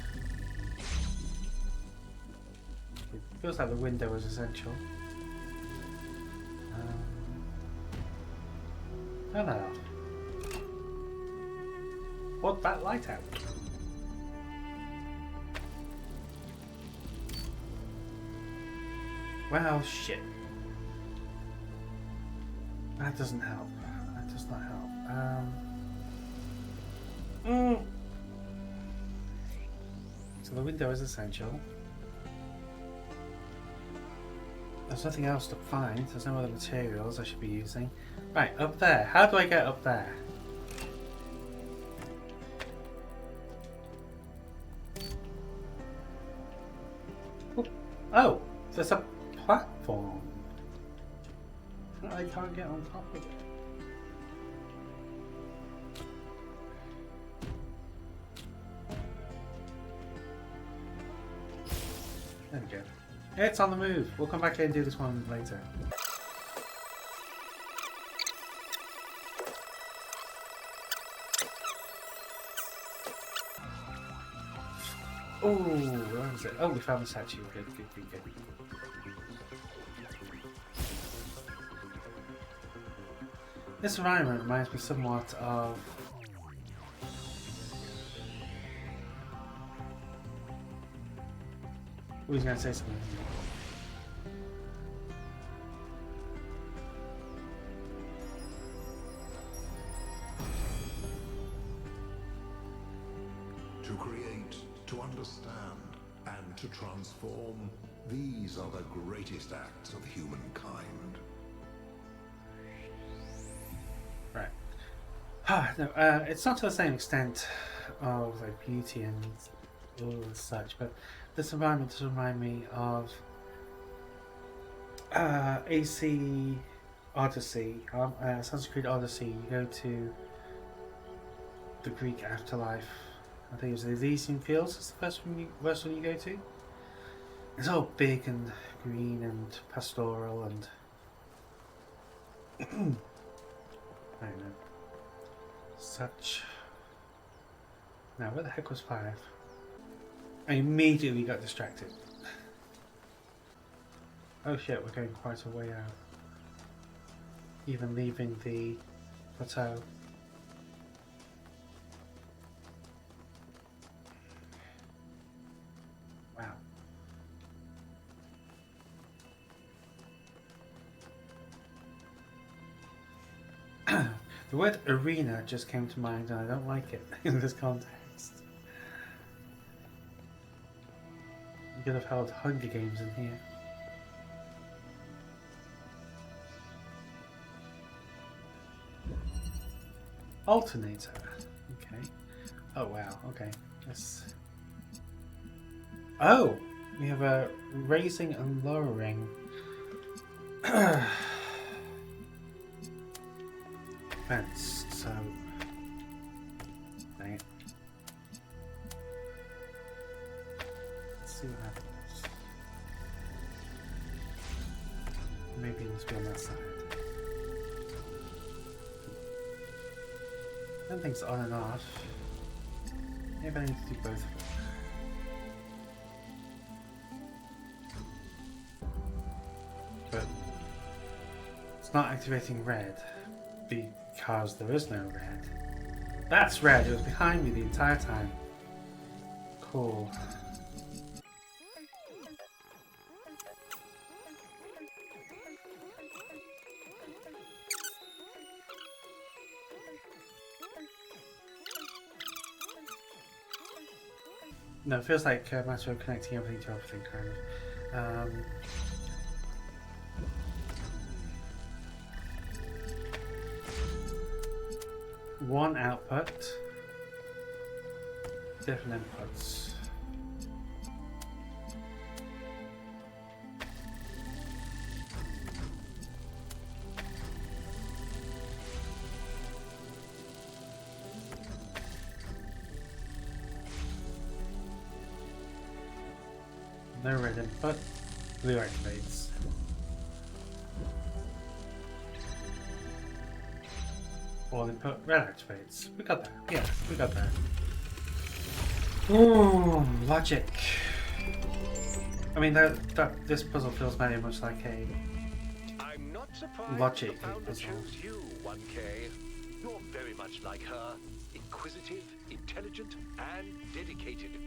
It feels like the window is essential. Hello. Put that light out. Well, shit. That doesn't help. That does not help. So the window is essential. There's nothing else to find. There's no other materials I should be using. Right, up there. How do I get up there? Oh, there's a platform. I can't get on top of it. There we go. It's on the move. We'll come back here and do this one later. Oh, where was it? Oh, we found the statue. Good, good, good, good. This environment reminds me somewhat of... Who's going to say something? To create, to understand, and to transform, these are the greatest acts of humankind. Right. No, it's not to the same extent of like beauty and all and such, but this environment does remind me of AC Odyssey, Assassin's Creed Odyssey. You go to the Greek afterlife. I think it was the Elysian Fields. It's the first one you go to. It's all big and green and pastoral and such. Now, where the heck was 5? I immediately got distracted. Oh shit, we're going quite a way out. Even leaving the plateau. Wow. The word arena just came to mind and I don't like it in this context. You could have held Hunger Games in here. Alternator. Okay. Oh wow, okay. Yes. Oh! We have a raising and lowering. Fence, so. Dang it. Let's see what happens. Maybe it must be on that side. Everything's on and off. Maybe I need to do both of them. But it's not activating red because there is no red. That's red, it was behind me the entire time. Cool. No, it feels like a matter of connecting everything to everything, kind of. One output, different inputs. No red input, blue activates. All input, red activates. We got that. Yeah, we got that. Ooh, logic. I mean, this puzzle feels very much like a I'm not surprised logic the founder puzzle. chose you, 1K. You're very much like her. Inquisitive, intelligent, and dedicated.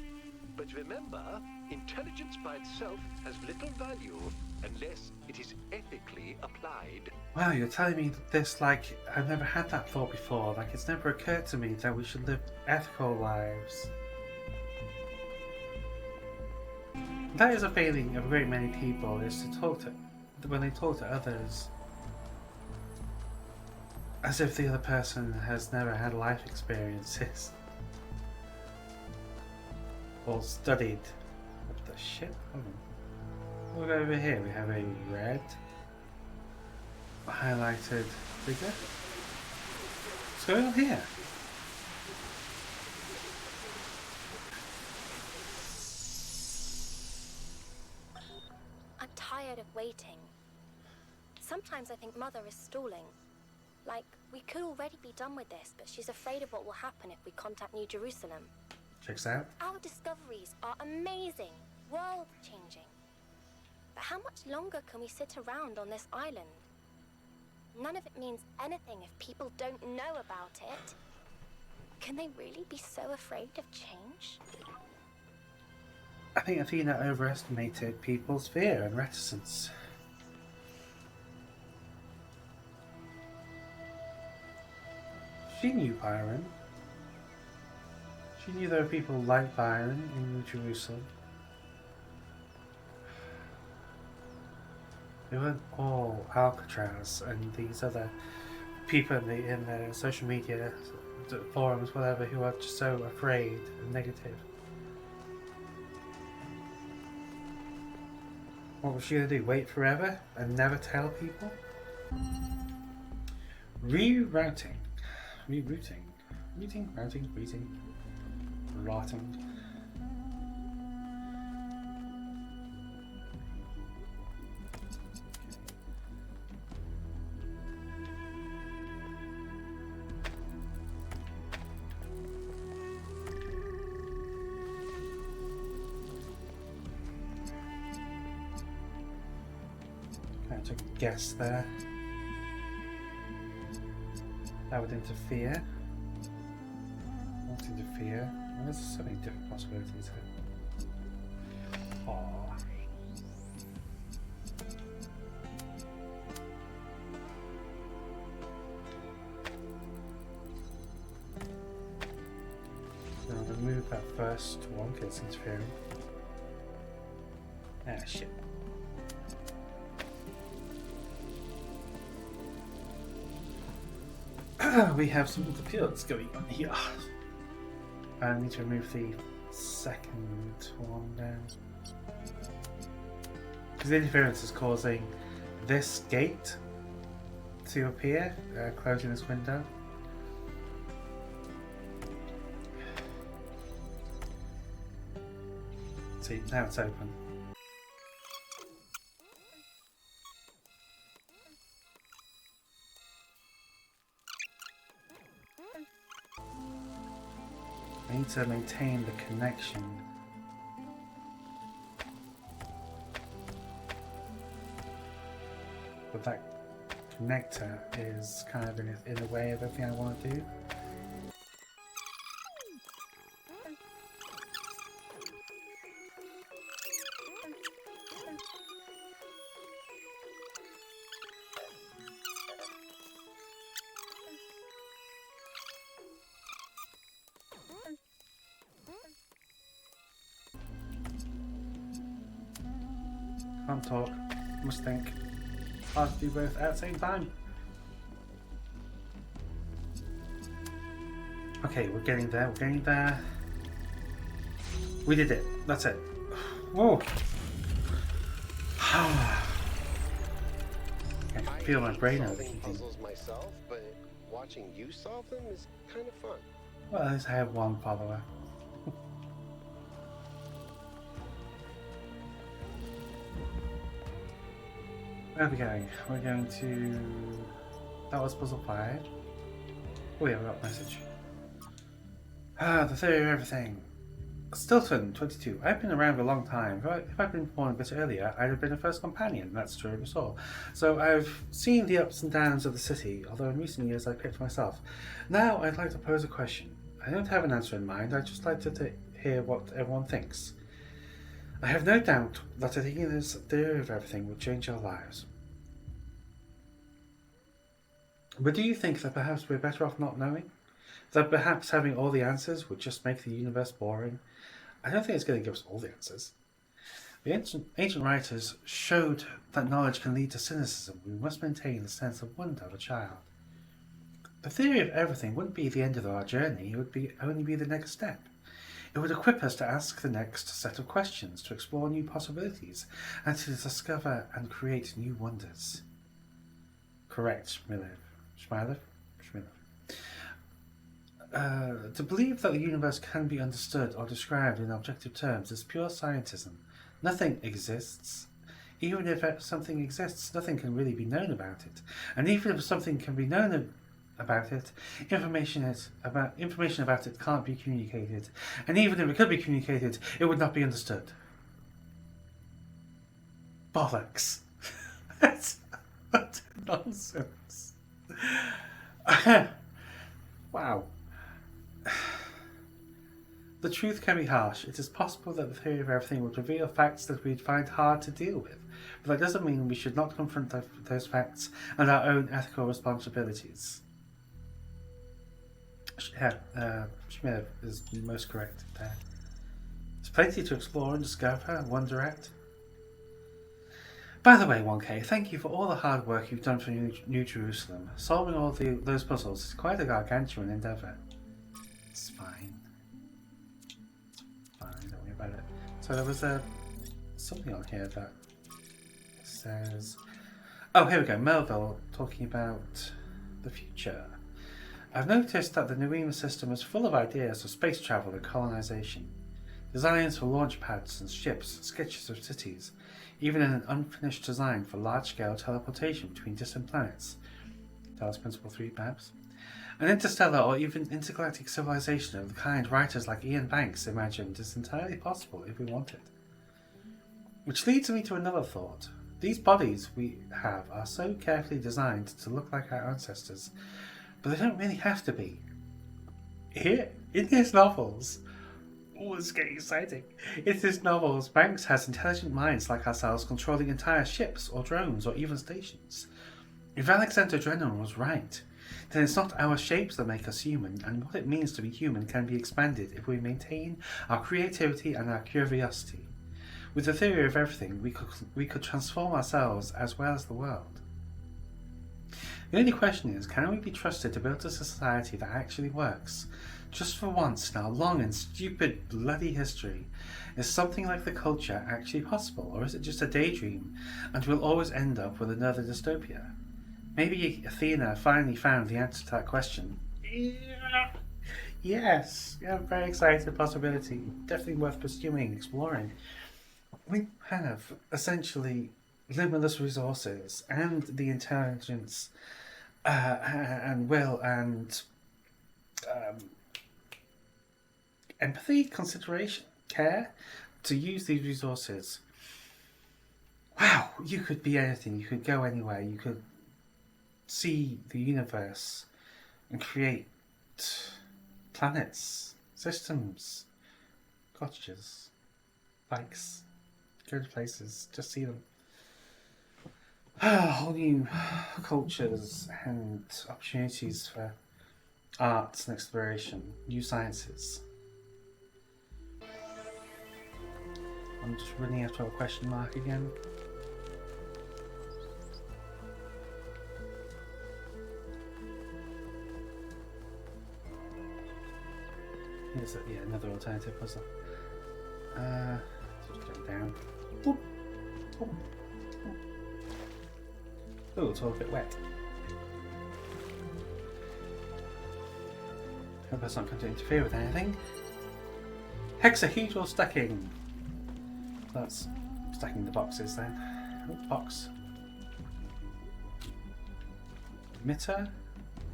But remember, intelligence by itself has little value unless it is ethically applied. Wow, you're telling me this like I've never had that thought before. Like it's never occurred to me that we should live ethical lives. That is a failing of a great many people, is to talk to when they talk to others as if the other person has never had life experiences or studied. What the shit? Hold on. Look over here. We have a red highlighted figure. What's going on here? I'm tired of waiting. Sometimes I think Mother is stalling. Like, we could already be done with this, but she's afraid of what will happen if we contact New Jerusalem. Checks out. Our discoveries are amazing, world-changing. But how much longer can we sit around on this island? None of it means anything if people don't know about it. Can they really be so afraid of change? I think Athena overestimated people's fear and reticence. She knew Byron. She knew there were people like Byron in New Jerusalem. They weren't all Alcatraz and these other people in the social media forums, whatever, who are just so afraid and negative. What was she going to do? Wait forever and never tell people? Rerouting. Rerouting. Routing. Rotting. I took a guess there. That would interfere. Not interfere. Well, there's so many different possibilities here. Aww. So I'm going to move that first one because it's interfering. Ah, shit. We have some interference going on here. I need to remove the second one down. Because the interference is causing this gate to appear, closing this window. See, now it's open. I need to maintain the connection. But that connector is kind of in the way of everything I want to do. Can't talk, must think. Hard to do both at the same time. Okay, we're getting there, We did it, that's it. Whoa! I can feel my brain overheating. Puzzles myself, but watching you solve them is kind of fun. Well, at least I have one follower. Where are we going? We're going to... That was puzzle 5. Oh yeah, we got a message. The theory of everything. Stilton, 22. I've been around a long time. If I'd been born a bit earlier, I'd have been a first companion. That's true of us all. So I've seen the ups and downs of the city, although in recent years I've picked myself. Now I'd like to pose a question. I don't have an answer in mind, I'd just like to hear what everyone thinks. I have no doubt that taking this theory of everything would change our lives. But do you think that perhaps we're better off not knowing? That perhaps having all the answers would just make the universe boring? I don't think it's going to give us all the answers. The ancient writers showed that knowledge can lead to cynicism. We must maintain the sense of wonder of a child. The theory of everything wouldn't be the end of our journey, it would only be the next step. It would equip us to ask the next set of questions, to explore new possibilities, and to discover and create new wonders. Correct, Shmilov. To believe that the universe can be understood or described in objective terms is pure scientism. Nothing exists. Even if something exists, nothing can really be known about it. And even if something can be known about it, information about it can't be communicated. And even if it could be communicated, it would not be understood. Bollocks. That's nonsense. Wow. The truth can be harsh. It is possible that the theory of everything would reveal facts that we'd find hard to deal with, but that doesn't mean we should not confront those facts and our own ethical responsibilities. Shmir is most correct there. There's plenty to explore and discover and wonder at. By the way, 1K, thank you for all the hard work you've done for New Jerusalem. Solving all those puzzles is quite a gargantuan endeavour. It's fine. Don't worry about it. So there was something on here that says... Oh, here we go. Melville talking about the future. I've noticed that the Nuima system is full of ideas for space travel and colonisation. Designs for launch pads and ships, sketches of cities, even an unfinished design for large-scale teleportation between distant planets. Talos Principle 3, perhaps. An interstellar or even intergalactic civilization of the kind writers like Ian Banks imagined is entirely possible if we want it. Which leads me to another thought. These bodies we have are so carefully designed to look like our ancestors, but they don't really have to be. Here, in his novels, oh, it's getting exciting. In his novels, Banks has intelligent minds like ourselves controlling entire ships or drones or even stations. If Alexander Drennan was right, then it's not our shapes that make us human, and what it means to be human can be expanded if we maintain our creativity and our curiosity. With the theory of everything, we could transform ourselves as well as the world. The only question is, can we be trusted to build a society that actually works? Just for once in our long and stupid bloody history, is something like the culture actually possible, or is it just a daydream, and we'll always end up with another dystopia? Maybe Athena finally found the answer to that question. Yeah. Yes, yeah, very exciting possibility. Definitely worth pursuing, exploring. We have essentially limitless resources and the intelligence and will and empathy, consideration, care to use these resources. Wow, you could be anything. You could go anywhere. You could see the universe and create planets, systems, cottages, bikes, go to places, just see them. Whole new cultures and opportunities for arts and exploration, new sciences. I'm just running out of a question mark again. Here's another alternative puzzle. Just go down. Boop. Boop. Oh, it's all a bit wet. Hope that's not going to interfere with anything. Hexahedral stacking. That's stacking the boxes then. Oh, box. Emitter.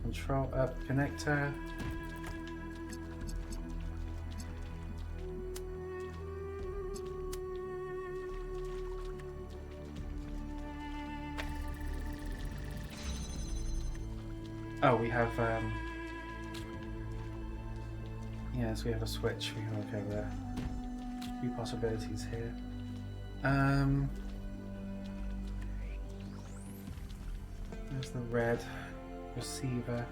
Control up connector. Oh, we have, yes, we have a switch. We can look over there. A few possibilities here. There's the red receiver.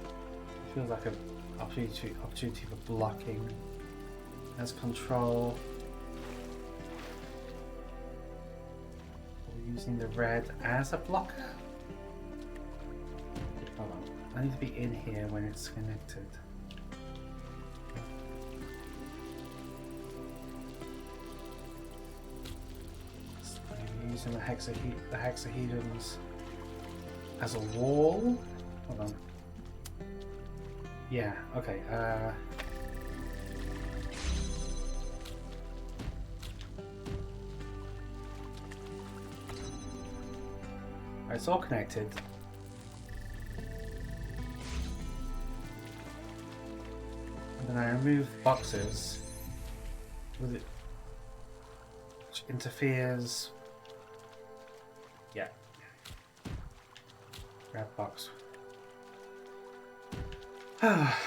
It feels like an opportunity for blocking. There's control. We're using the red as a blocker. Hold on. I need to be in here when it's connected. So I'm using the hexahedrons as a wall. Hold on. Yeah, okay. It's all connected. And then I remove boxes with it, which interferes. Yeah. Grab box.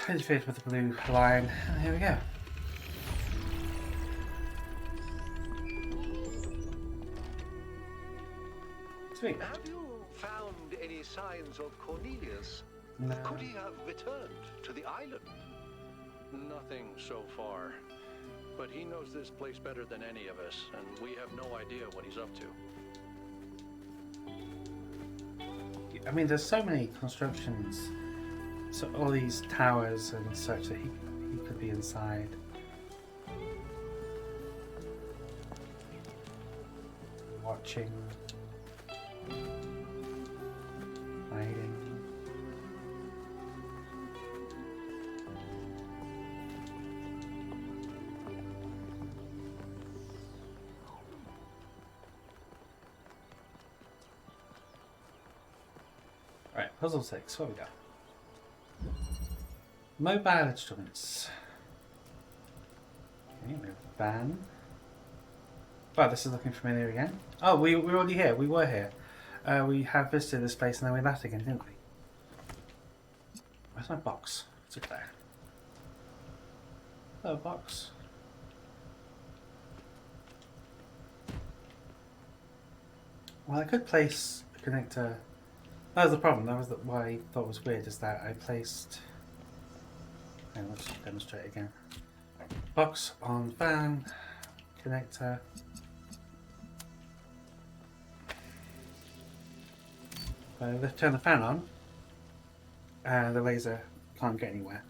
Interferes with the blue line. And here we go. Sweet. Have you found any signs of Cornelius? No. Could he have returned to the island? Nothing so far. But he knows this place better than any of us, and we have no idea what he's up to. I mean, there's so many constructions, so all these towers and such that he could be inside. Watching. Hiding. Right, puzzle 6, what we got? Mobile instruments. Okay, we have the van. Well, this is looking familiar again. Oh, we're already here. We were here. We have visited this place and then we left again, didn't we? Where's my box? It's up there. Hello, box. Well, I could place a connector. That was the problem. That was what I thought was weird, is that I placed... Okay, let's demonstrate again. Box on fan, connector. Let's turn the fan on, and the laser can't get anywhere.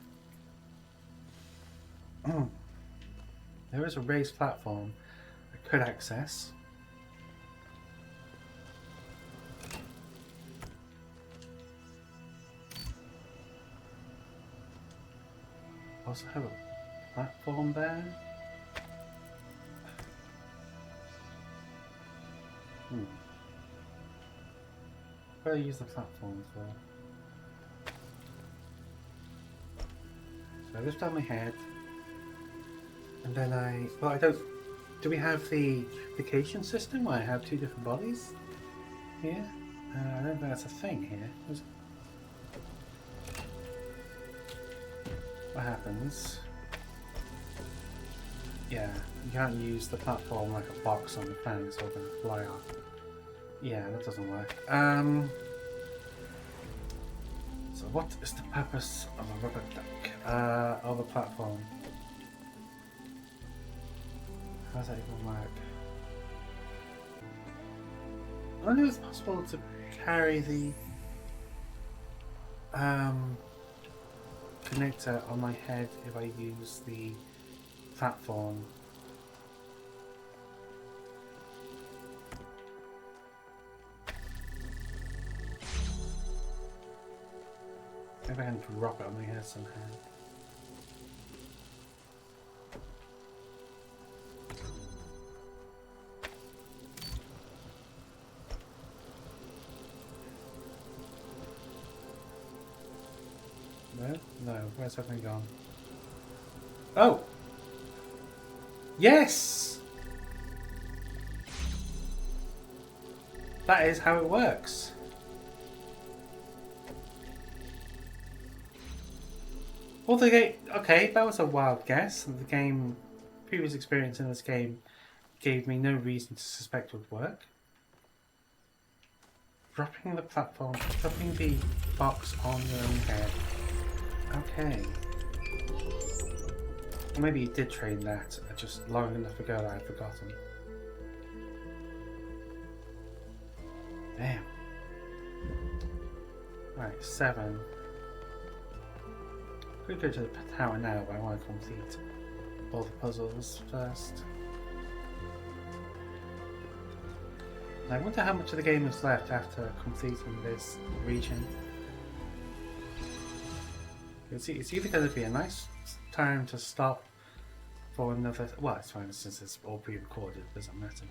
There is a raised platform I could access. Also have a platform there. What do I use the platform for? So I lift on my head, and then well, I don't. Do we have the duplication system where I have two different bodies here? I don't think that's a thing here. Is it? What happens? Yeah, you can't use the platform like a box on the fan, it's all going to fly off. Yeah, that doesn't work. So what is the purpose of a rubber duck? Of a platform? How does that even work? I wonder if it's possible to carry the connector on my head if I use the platform. Maybe I can drop it on my head somehow. No? No. Where's everything gone? Oh! Yes! That is how it works. Well, the game... Okay, that was a wild guess. The previous experience in this game gave me no reason to suspect it would work. Dropping the platform, dropping the box on your own head. Okay. Or maybe you did train that just long enough ago that I'd forgotten. Damn. Right, 7. Could go to the tower now, but I want to complete all the puzzles first. And I wonder how much of the game is left after completing this region. It's either going to be a nice time to stop for another... Well, it's fine since it's all pre-recorded, it doesn't matter.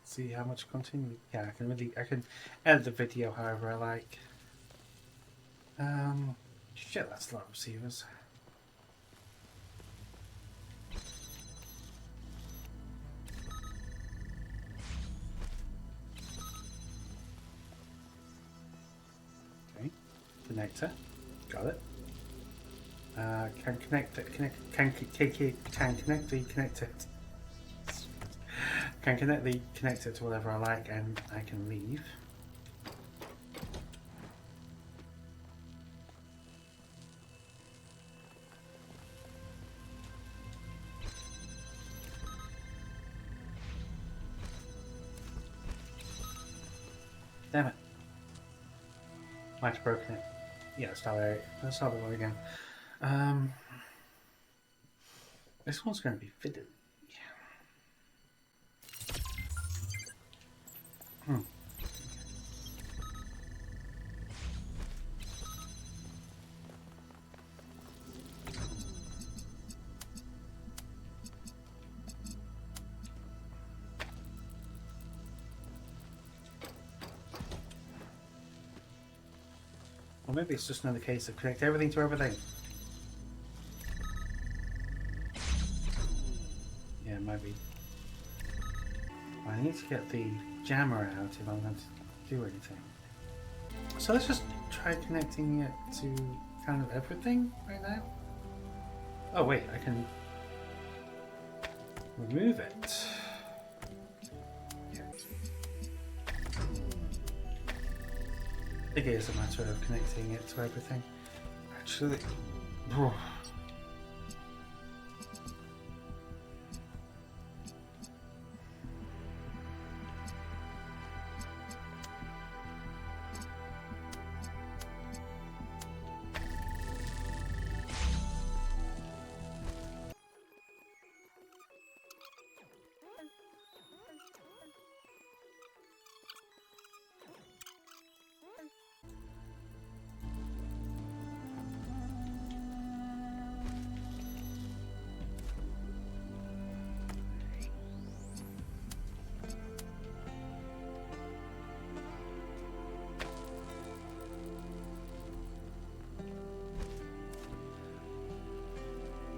See how much continue. Yeah, I can edit the video however I like. Shit, that's a lot of receivers. Okay, connector, got it. Can connect it. Can connect the connector. Can connect the connector to whatever I like, and I can leave. Damn it. Might have broken it. Yeah, let's start the one again. This one's going to be fitted. Or maybe it's just another case of connect everything to everything. I need to get the jammer out if I'm going to do anything. So let's just try connecting it to kind of everything right now. Oh wait, I can remove it. I think it is a matter of connecting it to everything. Actually,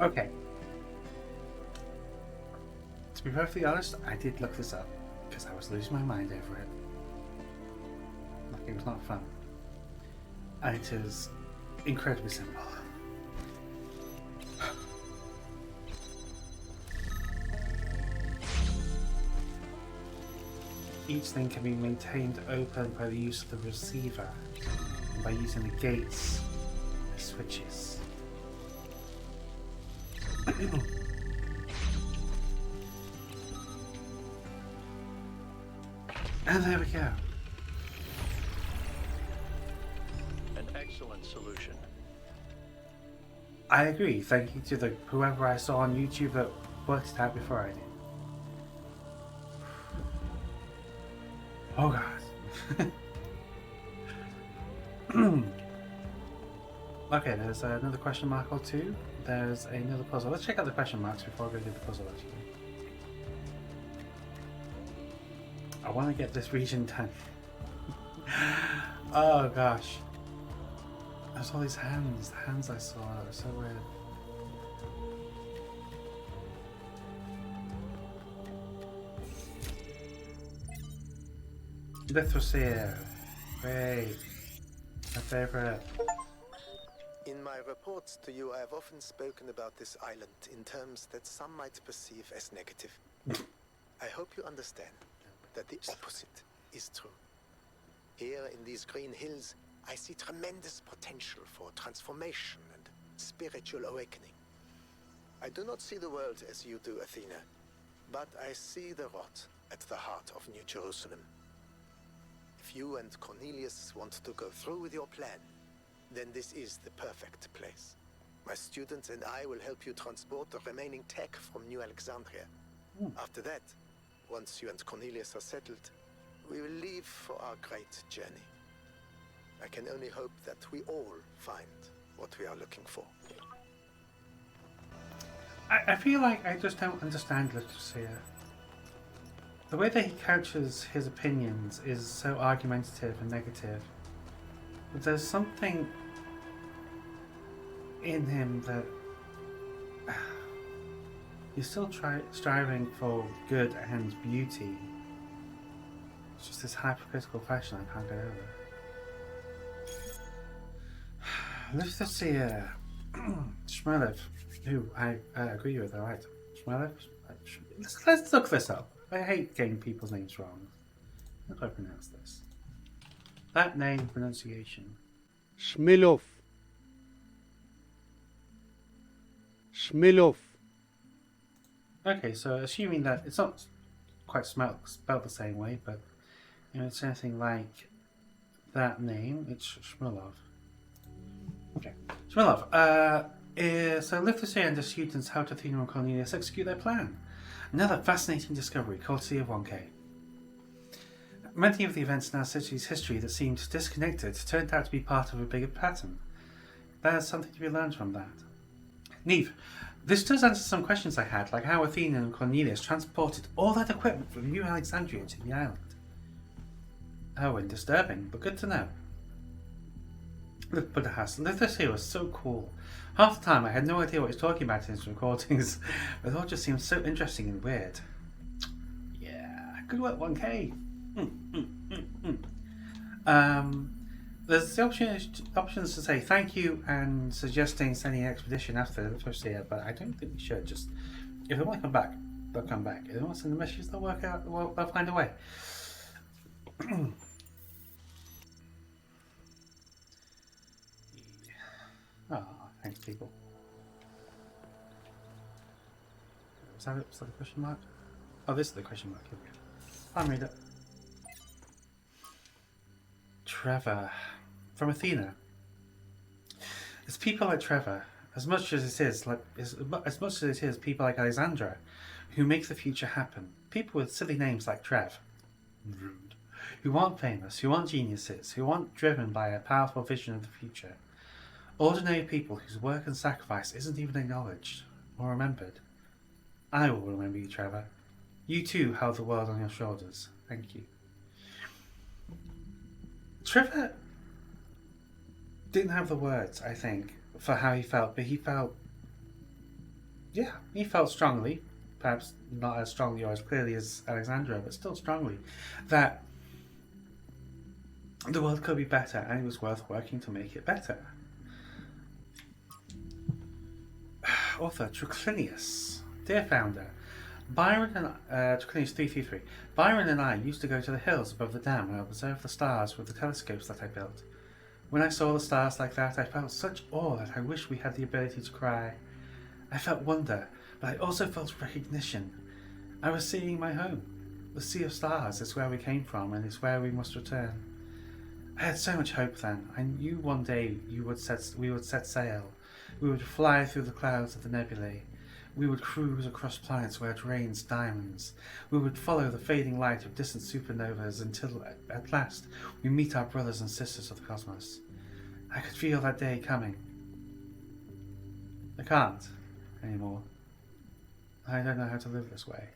okay. To be perfectly honest, I did look this up because I was losing my mind over it. Like it was not fun. And it is incredibly simple. Each thing can be maintained open by the use of the receiver and by using the gates as switches. And there we go. An excellent solution. I agree. Thank you to whoever I saw on YouTube that worked it out before I did. Oh god. Okay, there's another question mark or two. There's another puzzle. Let's check out the question marks before I go do the puzzle actually. I want to get this region done. Oh gosh. There's all these hands. The hands I saw are so weird. Lithosphere. Great. My favorite. In my reports to you, I have often spoken about this island in terms that some might perceive as negative. I hope you understand that the opposite is true. Here in these green hills, I see tremendous potential for transformation and spiritual awakening. I do not see the world as you do, Athena, but I see the rot at the heart of New Jerusalem. If you and Cornelius want to go through with your plan, then this is the perfect place. My students and I will help you transport the remaining tech from New Alexandria. After that, once you and Cornelius are settled, we will leave for our great journey. I can only hope that we all find what we are looking for. I feel like I just don't understand Lithosphere. The way that he couches his opinions is so argumentative and negative. But there's something in him that he's still striving for good and beauty. It's just this hypocritical fashion I can't get over. Lithosphere. Shmelev, who I agree with, alright. Shmelev? Let's look this up. I hate getting people's names wrong. How do I pronounce this? That name pronunciation. Shmilov. Shmilov. Okay, so assuming that it's not quite spelled the same way, but you know, it's anything like that name, it's Shmilov. Okay, Shmilov. So Lithosphere and the students helped Athena and Cornelius execute their plan. Another fascinating discovery, courtesy of 1K. Many of the events in our city's history that seemed disconnected turned out to be part of a bigger pattern. There's something to be learned from that. Neve, this does answer some questions I had, like how Athena and Cornelius transported all that equipment from New Alexandria to the island. Oh, and disturbing, but good to know. But Lithosphere was so cool. Half the time I had no idea what he was talking about in his recordings, but it all just seemed so interesting and weird. Yeah, Good work, 1K. There's the options to say thank you and suggesting sending an expedition after the first year, but I don't think we should. Just if they want to come back, they'll come back. If they want to send a message, they'll work out. They'll find a way. Oh, thanks, people. Was that the question mark? Oh, this is the question mark. Here we go. I'll read it. Trevor. From Athena. It's people like Trevor, as much as it is people like Alexandra, who make the future happen. People with silly names like Trev. Rude. Who aren't famous, who aren't geniuses, who aren't driven by a powerful vision of the future. Ordinary people whose work and sacrifice isn't even acknowledged or remembered. I will remember you, Trevor. You too held the world on your shoulders. Thank you. Trevor didn't have the words, I think, for how he felt, but he felt strongly, perhaps not as strongly or as clearly as Alexandra, but still strongly, that the world could be better and it was worth working to make it better. Author Triclinius. Dear founder, Byron and Triclinius 333. Byron and I used to go to the hills above the dam and observe the stars with the telescopes that I built. When I saw the stars like that, I felt such awe that I wished we had the ability to cry. I felt wonder, but I also felt recognition. I was seeing my home. The sea of stars is where we came from, and it's where we must return. I had so much hope then. I knew one day we would set sail. We would fly through the clouds of the nebulae. We would cruise across planets where it rains diamonds. We would follow the fading light of distant supernovas until, at last, we meet our brothers and sisters of the cosmos. I could feel that day coming. I can't anymore. I don't know how to live this way.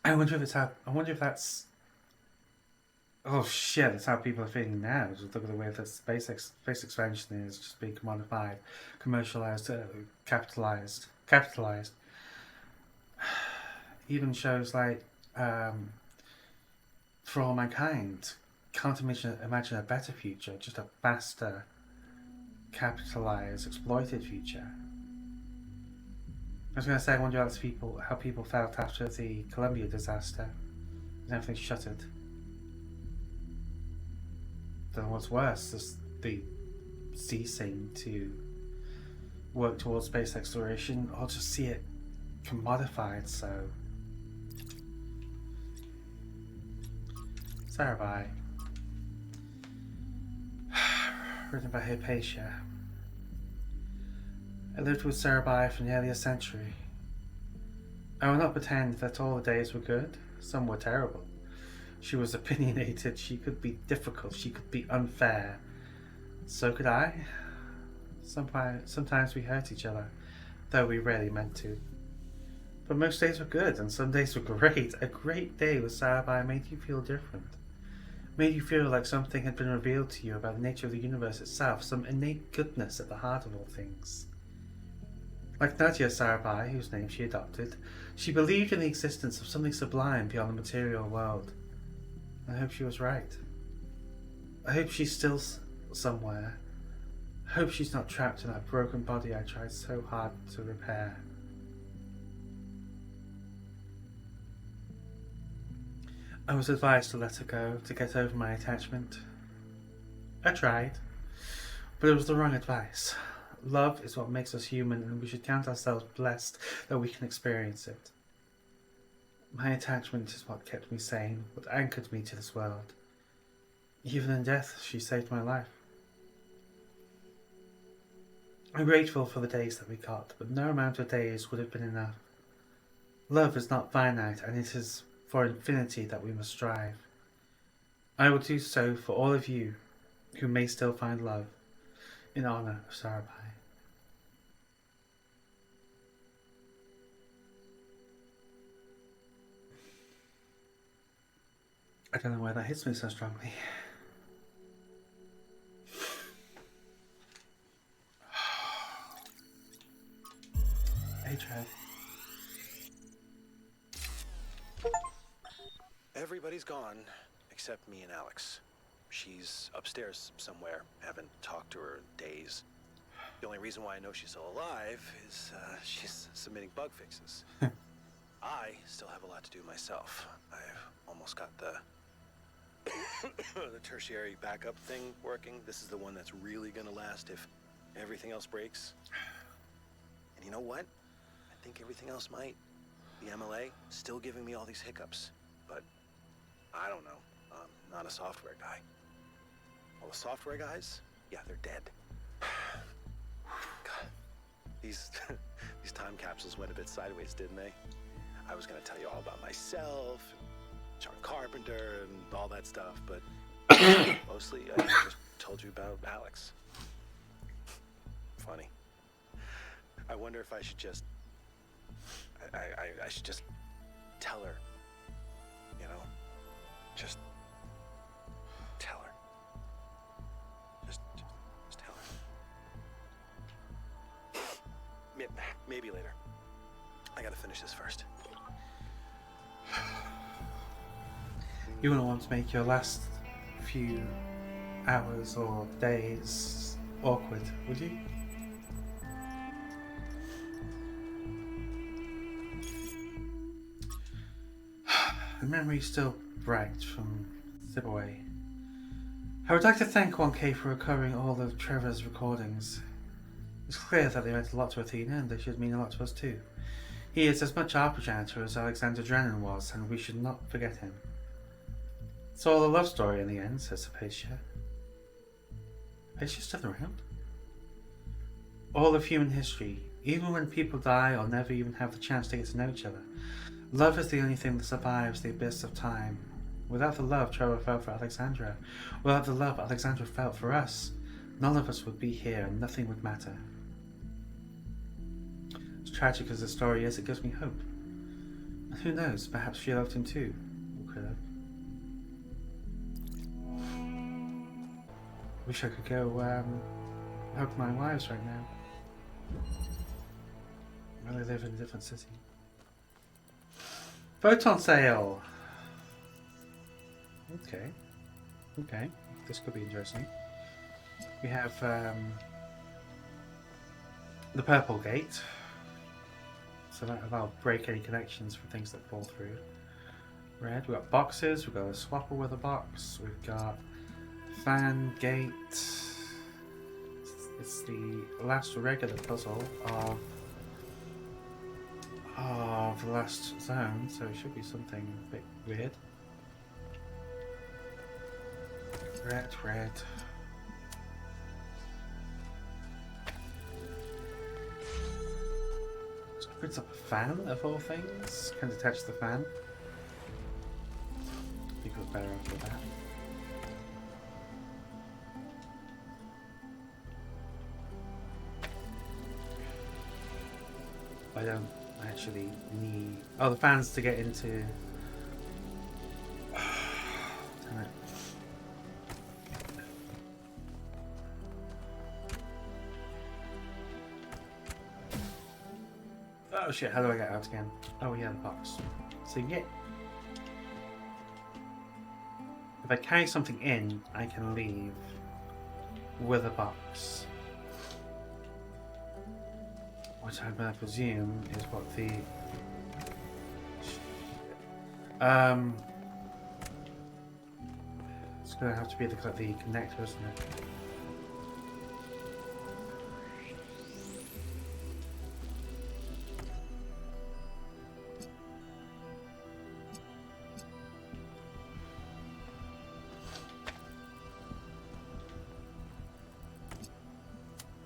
I wonder if that's. Oh shit! That's how people are feeling now. Just look at the way that space expansion is just being commodified, commercialized, capitalized. Even shows like For All Mankind can't imagine a better future, just a faster, capitalized, exploited future. I was going to say, I wonder how people felt after the Columbia disaster and everything shuttered. Then what's worse is the ceasing to work towards space exploration, or just see it commodified. So, Sarabai, written by Hypatia. I lived with Sarabai for nearly a century. I will not pretend that all the days were good. Some were terrible. She was opinionated, she could be difficult, she could be unfair. So could I. Sometimes we hurt each other, though we rarely meant to. But most days were good, and some days were great. A great day with Sarabai made you feel different. Made you feel like something had been revealed to you about the nature of the universe itself, some innate goodness at the heart of all things. Like Nadia Sarabai, whose name she adopted, she believed in the existence of something sublime beyond the material world. I hope she was right. I hope she's still somewhere. I hope she's not trapped in that broken body I tried so hard to repair. I was advised to let her go, to get over my attachment. I tried, but it was the wrong advice. Love is what makes us human, and we should count ourselves blessed that we can experience it. My attachment is what kept me sane, what anchored me to this world. Even in death, she saved my life. I'm grateful for the days that we got, but no amount of days would have been enough. Love is not finite, and it is for infinity that we must strive. I will do so for all of you who may still find love, in honor of Sarabai. I don't know why that hits me so strongly. Adrian. Everybody's gone except me and Alex. She's upstairs somewhere. Haven't talked to her in days. The only reason why I know she's still alive is she's submitting bug fixes. I still have a lot to do myself. I've almost got the the tertiary backup thing working. This is the one that's really gonna last if everything else breaks. And you know what? I think everything else might. The MLA still giving me all these hiccups, but I don't know. I'm not a software guy. All the software guys, yeah, they're dead. God, these time capsules went a bit sideways, didn't they? I was gonna tell you all about myself, John Carpenter, and all that stuff, but mostly I just told you about Alex. Funny. I wonder if I should just... I should just tell her. You know? Just tell her. Just tell her. Maybe later. I gotta finish this first. You wouldn't want to make your last few hours or days awkward, would you? The memory still bright from Zibaway. I would like to thank 1K for recovering all of Trevor's recordings. It's clear that they meant a lot to Athena, and they should mean a lot to us too. He is as much our progenitor as Alexander Drennan was, and we should not forget him. It's all a love story in the end, says Hypatia. Hypatia's still around? All of human history, even when people die or never even have the chance to get to know each other. Love is the only thing that survives the abyss of time. Without the love Trevor felt for Alexandra, without the love Alexandra felt for us, none of us would be here and nothing would matter. As tragic as the story is, it gives me hope. And who knows, perhaps she loved him too, or could have. Wish I could go hug my wives right now. Well, they live in a different city. Photon sale! Okay. This could be interesting. We have the purple gate. So that'll break any connections for things that fall through. Red, we've got boxes, we've got a swapper with a box, we've got fan gate. It's the last regular puzzle of the last zone, so it should be something a bit weird. Red. So it brings up a fan of all things. Can detach the fan. I think it was better after that. I don't actually need... Oh, the fans to get into... Damn it. Oh shit, how do I get out again? Oh yeah, the box. So yeah. If I carry something in, I can leave with a box. Which I'm going to presume is what the... It's going to have to be the connector, isn't it?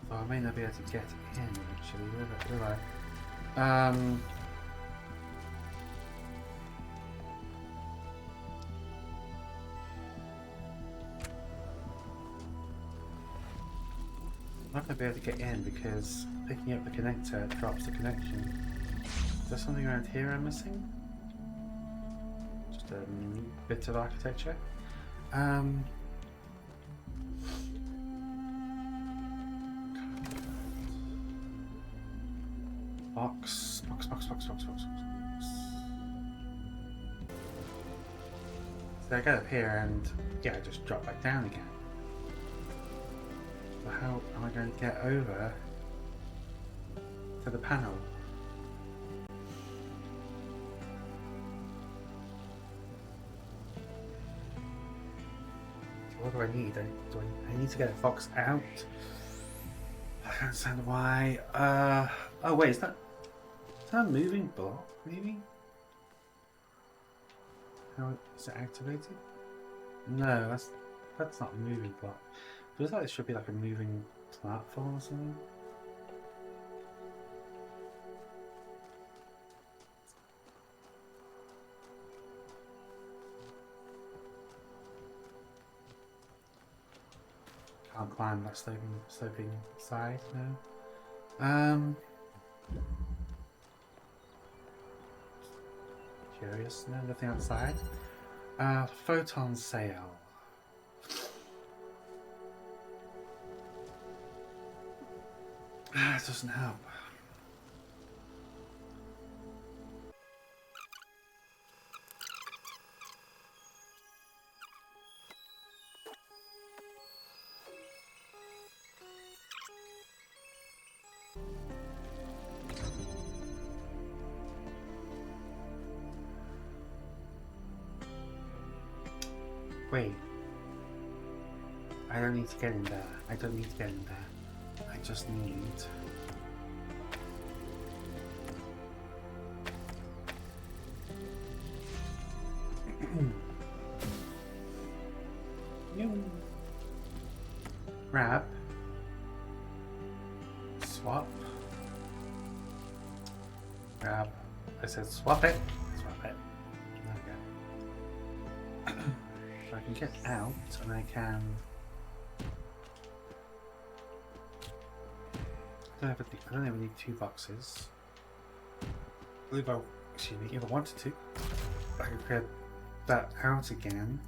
Though I may not be able to get in, actually, will I? I'm not going to be able to get in because picking up the connector drops the connection. Is there something around here I'm missing? Just a bit of architecture. Box. So I get up here and yeah, I just drop back down again. So how am I going to get over to the panel? So what do I need? I need to get a fox out. I don't understand why. Oh wait, is that a moving block? Maybe. How is it activated? No, that's not a moving block. Feels like it should be like a moving platform or something. Can't climb that sloping side, no. Curious, no, nothing outside. Photon sail. It doesn't help. Wait. I don't need to get in there. I don't need to get in there. I just need... Grab. Swap. Grab. I said swap it. Swap it. Okay. So I can get out and I can... I don't ever need 2 boxes. Excuse me, if I wanted to, I could get that out again.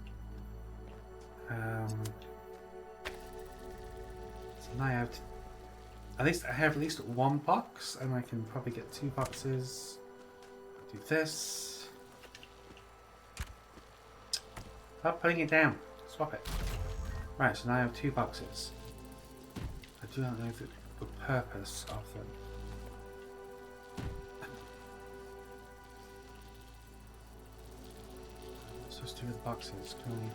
So now I have I have at least 1 box, and I can probably get 2 boxes. Do this. Stop putting it down. Swap it. Right, so now I have 2 boxes. I do not know the purpose of them. What's supposed to do with the boxes? Can we...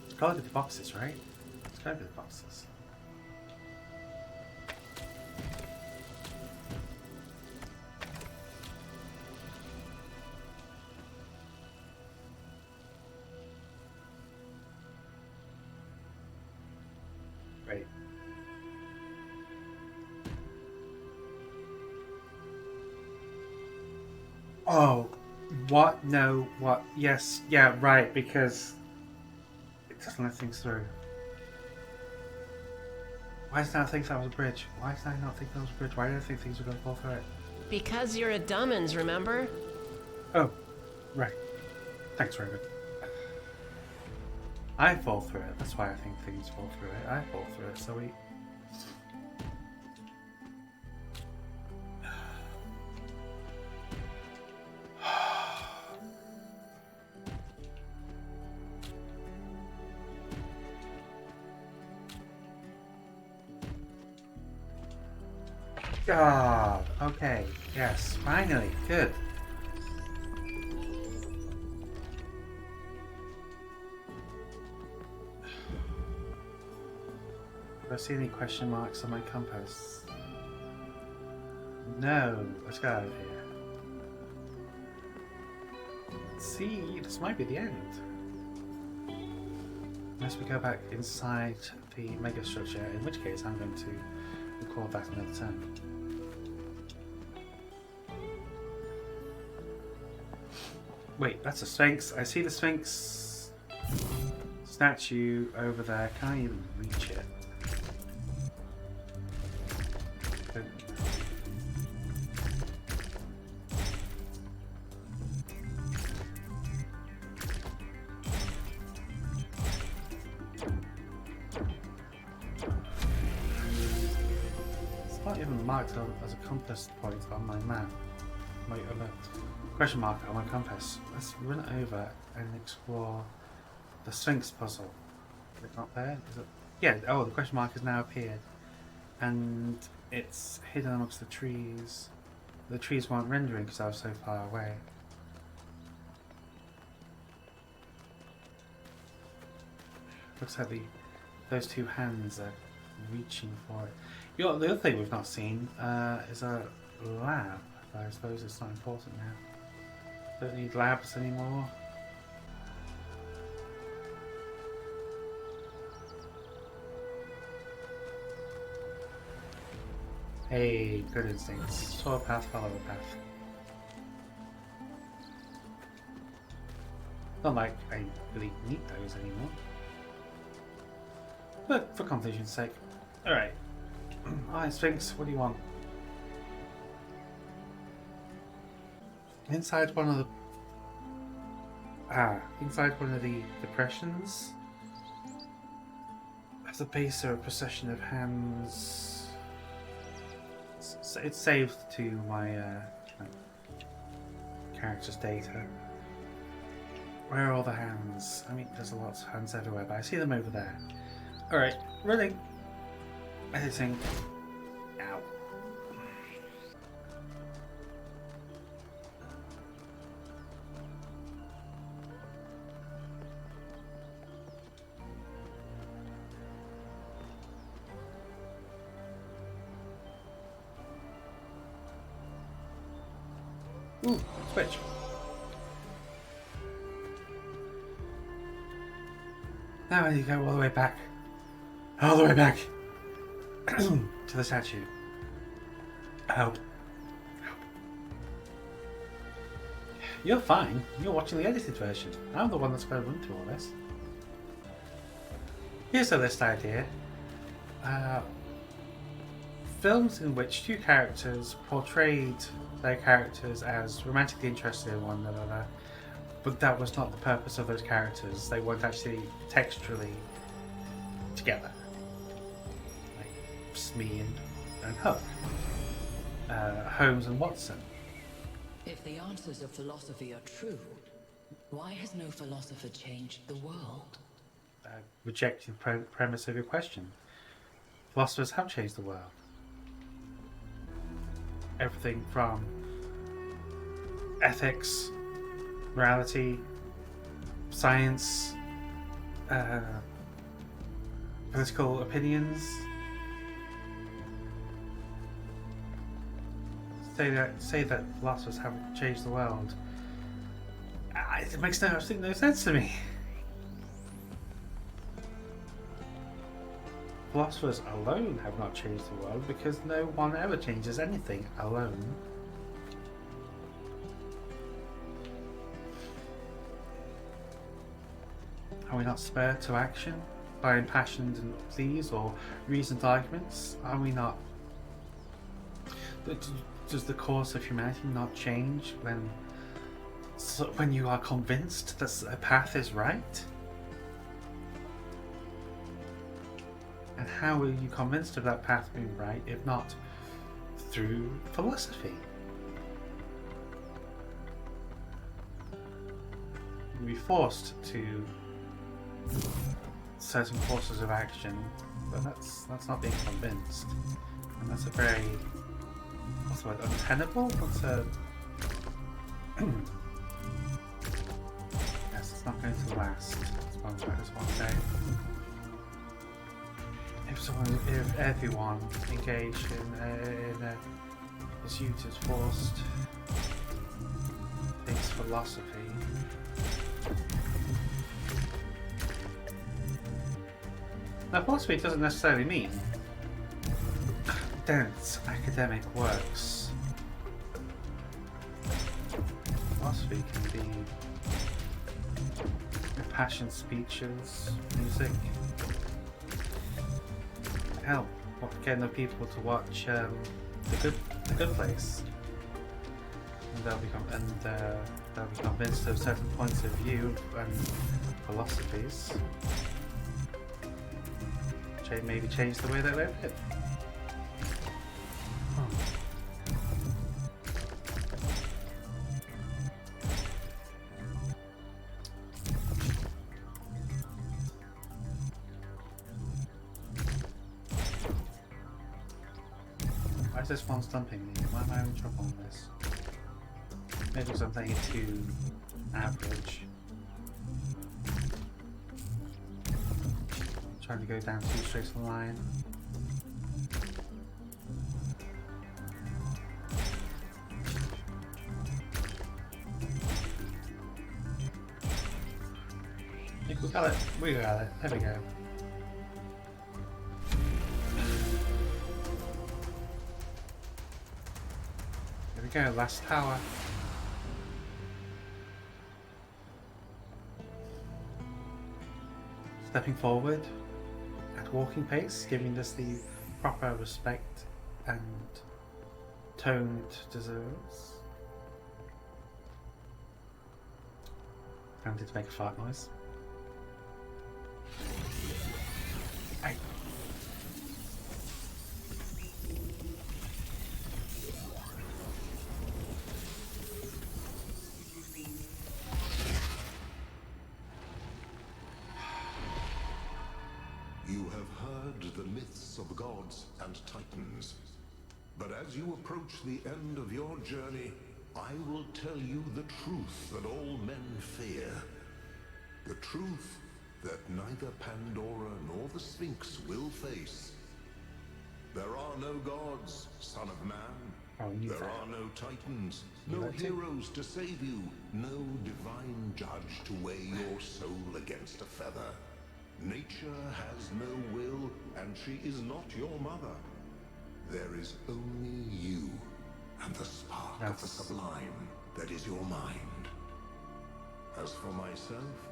It's gotta be the boxes, right? It's gotta be the boxes. Right. Oh, what? No, what? Yes, yeah, right, because it doesn't let things through. Why did I think that was a bridge? Why did I not think that was a bridge? Why did I think things were going to fall through it? Because you're a dumbins, remember? Oh, right. Thanks, Raven. I fall through it. That's why I think things fall through it. I fall through it, so we... God. Okay. Yes. Finally. Good. Do I see any question marks on my compass? No. Let's get out of here. See, this might be the end. Unless we go back inside the mega structure, in which case I'm going to record that another time. Wait, that's a Sphinx. I see the Sphinx statue over there. Can't even reach it. It's not even even marked as a compass point on my map. Wait, on the question mark on my compass. Let's run over and explore the Sphinx puzzle. Is it not there? Is it? Yeah, oh, the question mark has now appeared. And it's hidden amongst the trees. The trees weren't rendering because I was so far away. Looks like those two hands are reaching for it. The other thing we've not seen is a lab. But I suppose it's not important now. Don't need labs anymore. Hey, good instincts. Saw a path, follow the path. Not like I really need those anymore. But for completion's sake. Alright. Alright, Sphinx, what do you want? Inside one of the depressions, at the base of a procession of hands. It's saved to my character's data. Where are all the hands? I mean, there's lots of hands everywhere, but I see them over there. Alright, running. Editing. Ow. Ooh, switch. Now I need to go all the way back. All the way back. To the statue. Help. You're fine. You're watching the edited version. I'm the one that's going to run through all this. Here's a list idea. Films in which two characters portrayed their characters as romantically interested in one another, but that was not the purpose of those characters. They weren't actually textually together. Like Smee and Hook. Holmes and Watson. If the answers of philosophy are true, why has no philosopher changed the world? Rejecting the premise of your question. Philosophers have changed the world. Everything from ethics, morality, science, political opinions. Say that philosophers haven't changed the world. It makes no sense to me. Philosophers alone have not changed the world because no one ever changes anything alone. Are we not spurred to action by impassioned pleas or reasoned arguments? Are we not? Does the course of humanity not change when you are convinced that a path is right? And how are you convinced of that path being right if not through philosophy? You'll be forced to certain courses of action, but that's not being convinced, and that's a very, what's the word, untenable? What's a yes, it's not going to last. It's one day. If everyone engaged in a pursuit is forced, thinks philosophy. Now, philosophy doesn't necessarily mean dense academic works. Philosophy can be impassioned speeches, music. Hell, getting the people to watch the Good Place, and they'll be convinced of certain points of view and philosophies. Maybe change the way they live it. this one stumping me? Why am I having trouble on this? Maybe because I'm playing it too average. Trying to go down too straight to the line. I think we got it. We got it. There we go. There we go. Last tower. Stepping forward at walking pace, giving us the proper respect and tone it deserves. Tempted to make a fart noise. Hey. You have heard the myths of gods and titans. But as you approach the end of your journey, I will tell you the truth that all men fear. The truth that neither Pandora nor the Sphinx will face. There are no gods, son of man. There are no titans, no heroes to save you, no divine judge to weigh your soul against a feather. Nature has no will, and she is not your mother. There is only you, and the spark of the sublime that is your mind. As for myself,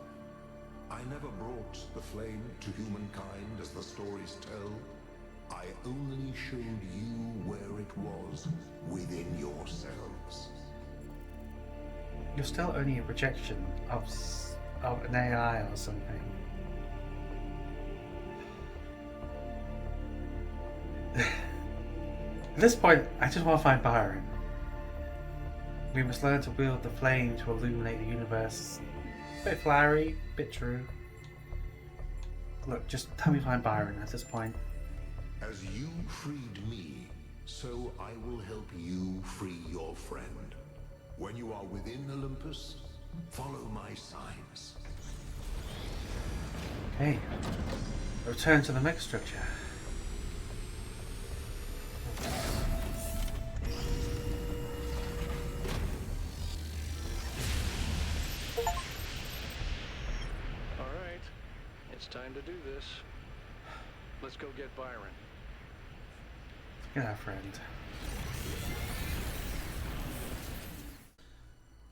I never brought the flame to humankind as the stories tell. I only showed you where it was, within yourselves. You're still only a projection of an AI or something. At this point, I just want to find Byron. We must learn to wield the flame to illuminate the universe. Bit flowery, bit true. Look, just tell me find Byron at this point. As you freed me, so I will help you free your friend. When you are within Olympus, follow my signs. Okay. Return to the megastructure. Alright, it's time to do this. Let's go get Byron. Get our friend.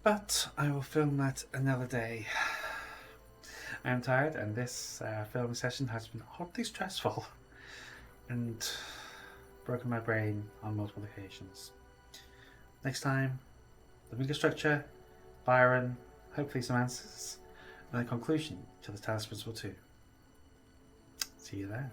But I will film that another day. I am tired, and this filming session has been oddly stressful and broken my brain on multiple occasions. Next time, the megastructure, Byron, hopefully some answers, and a conclusion to the Talos Principle 2. See you there.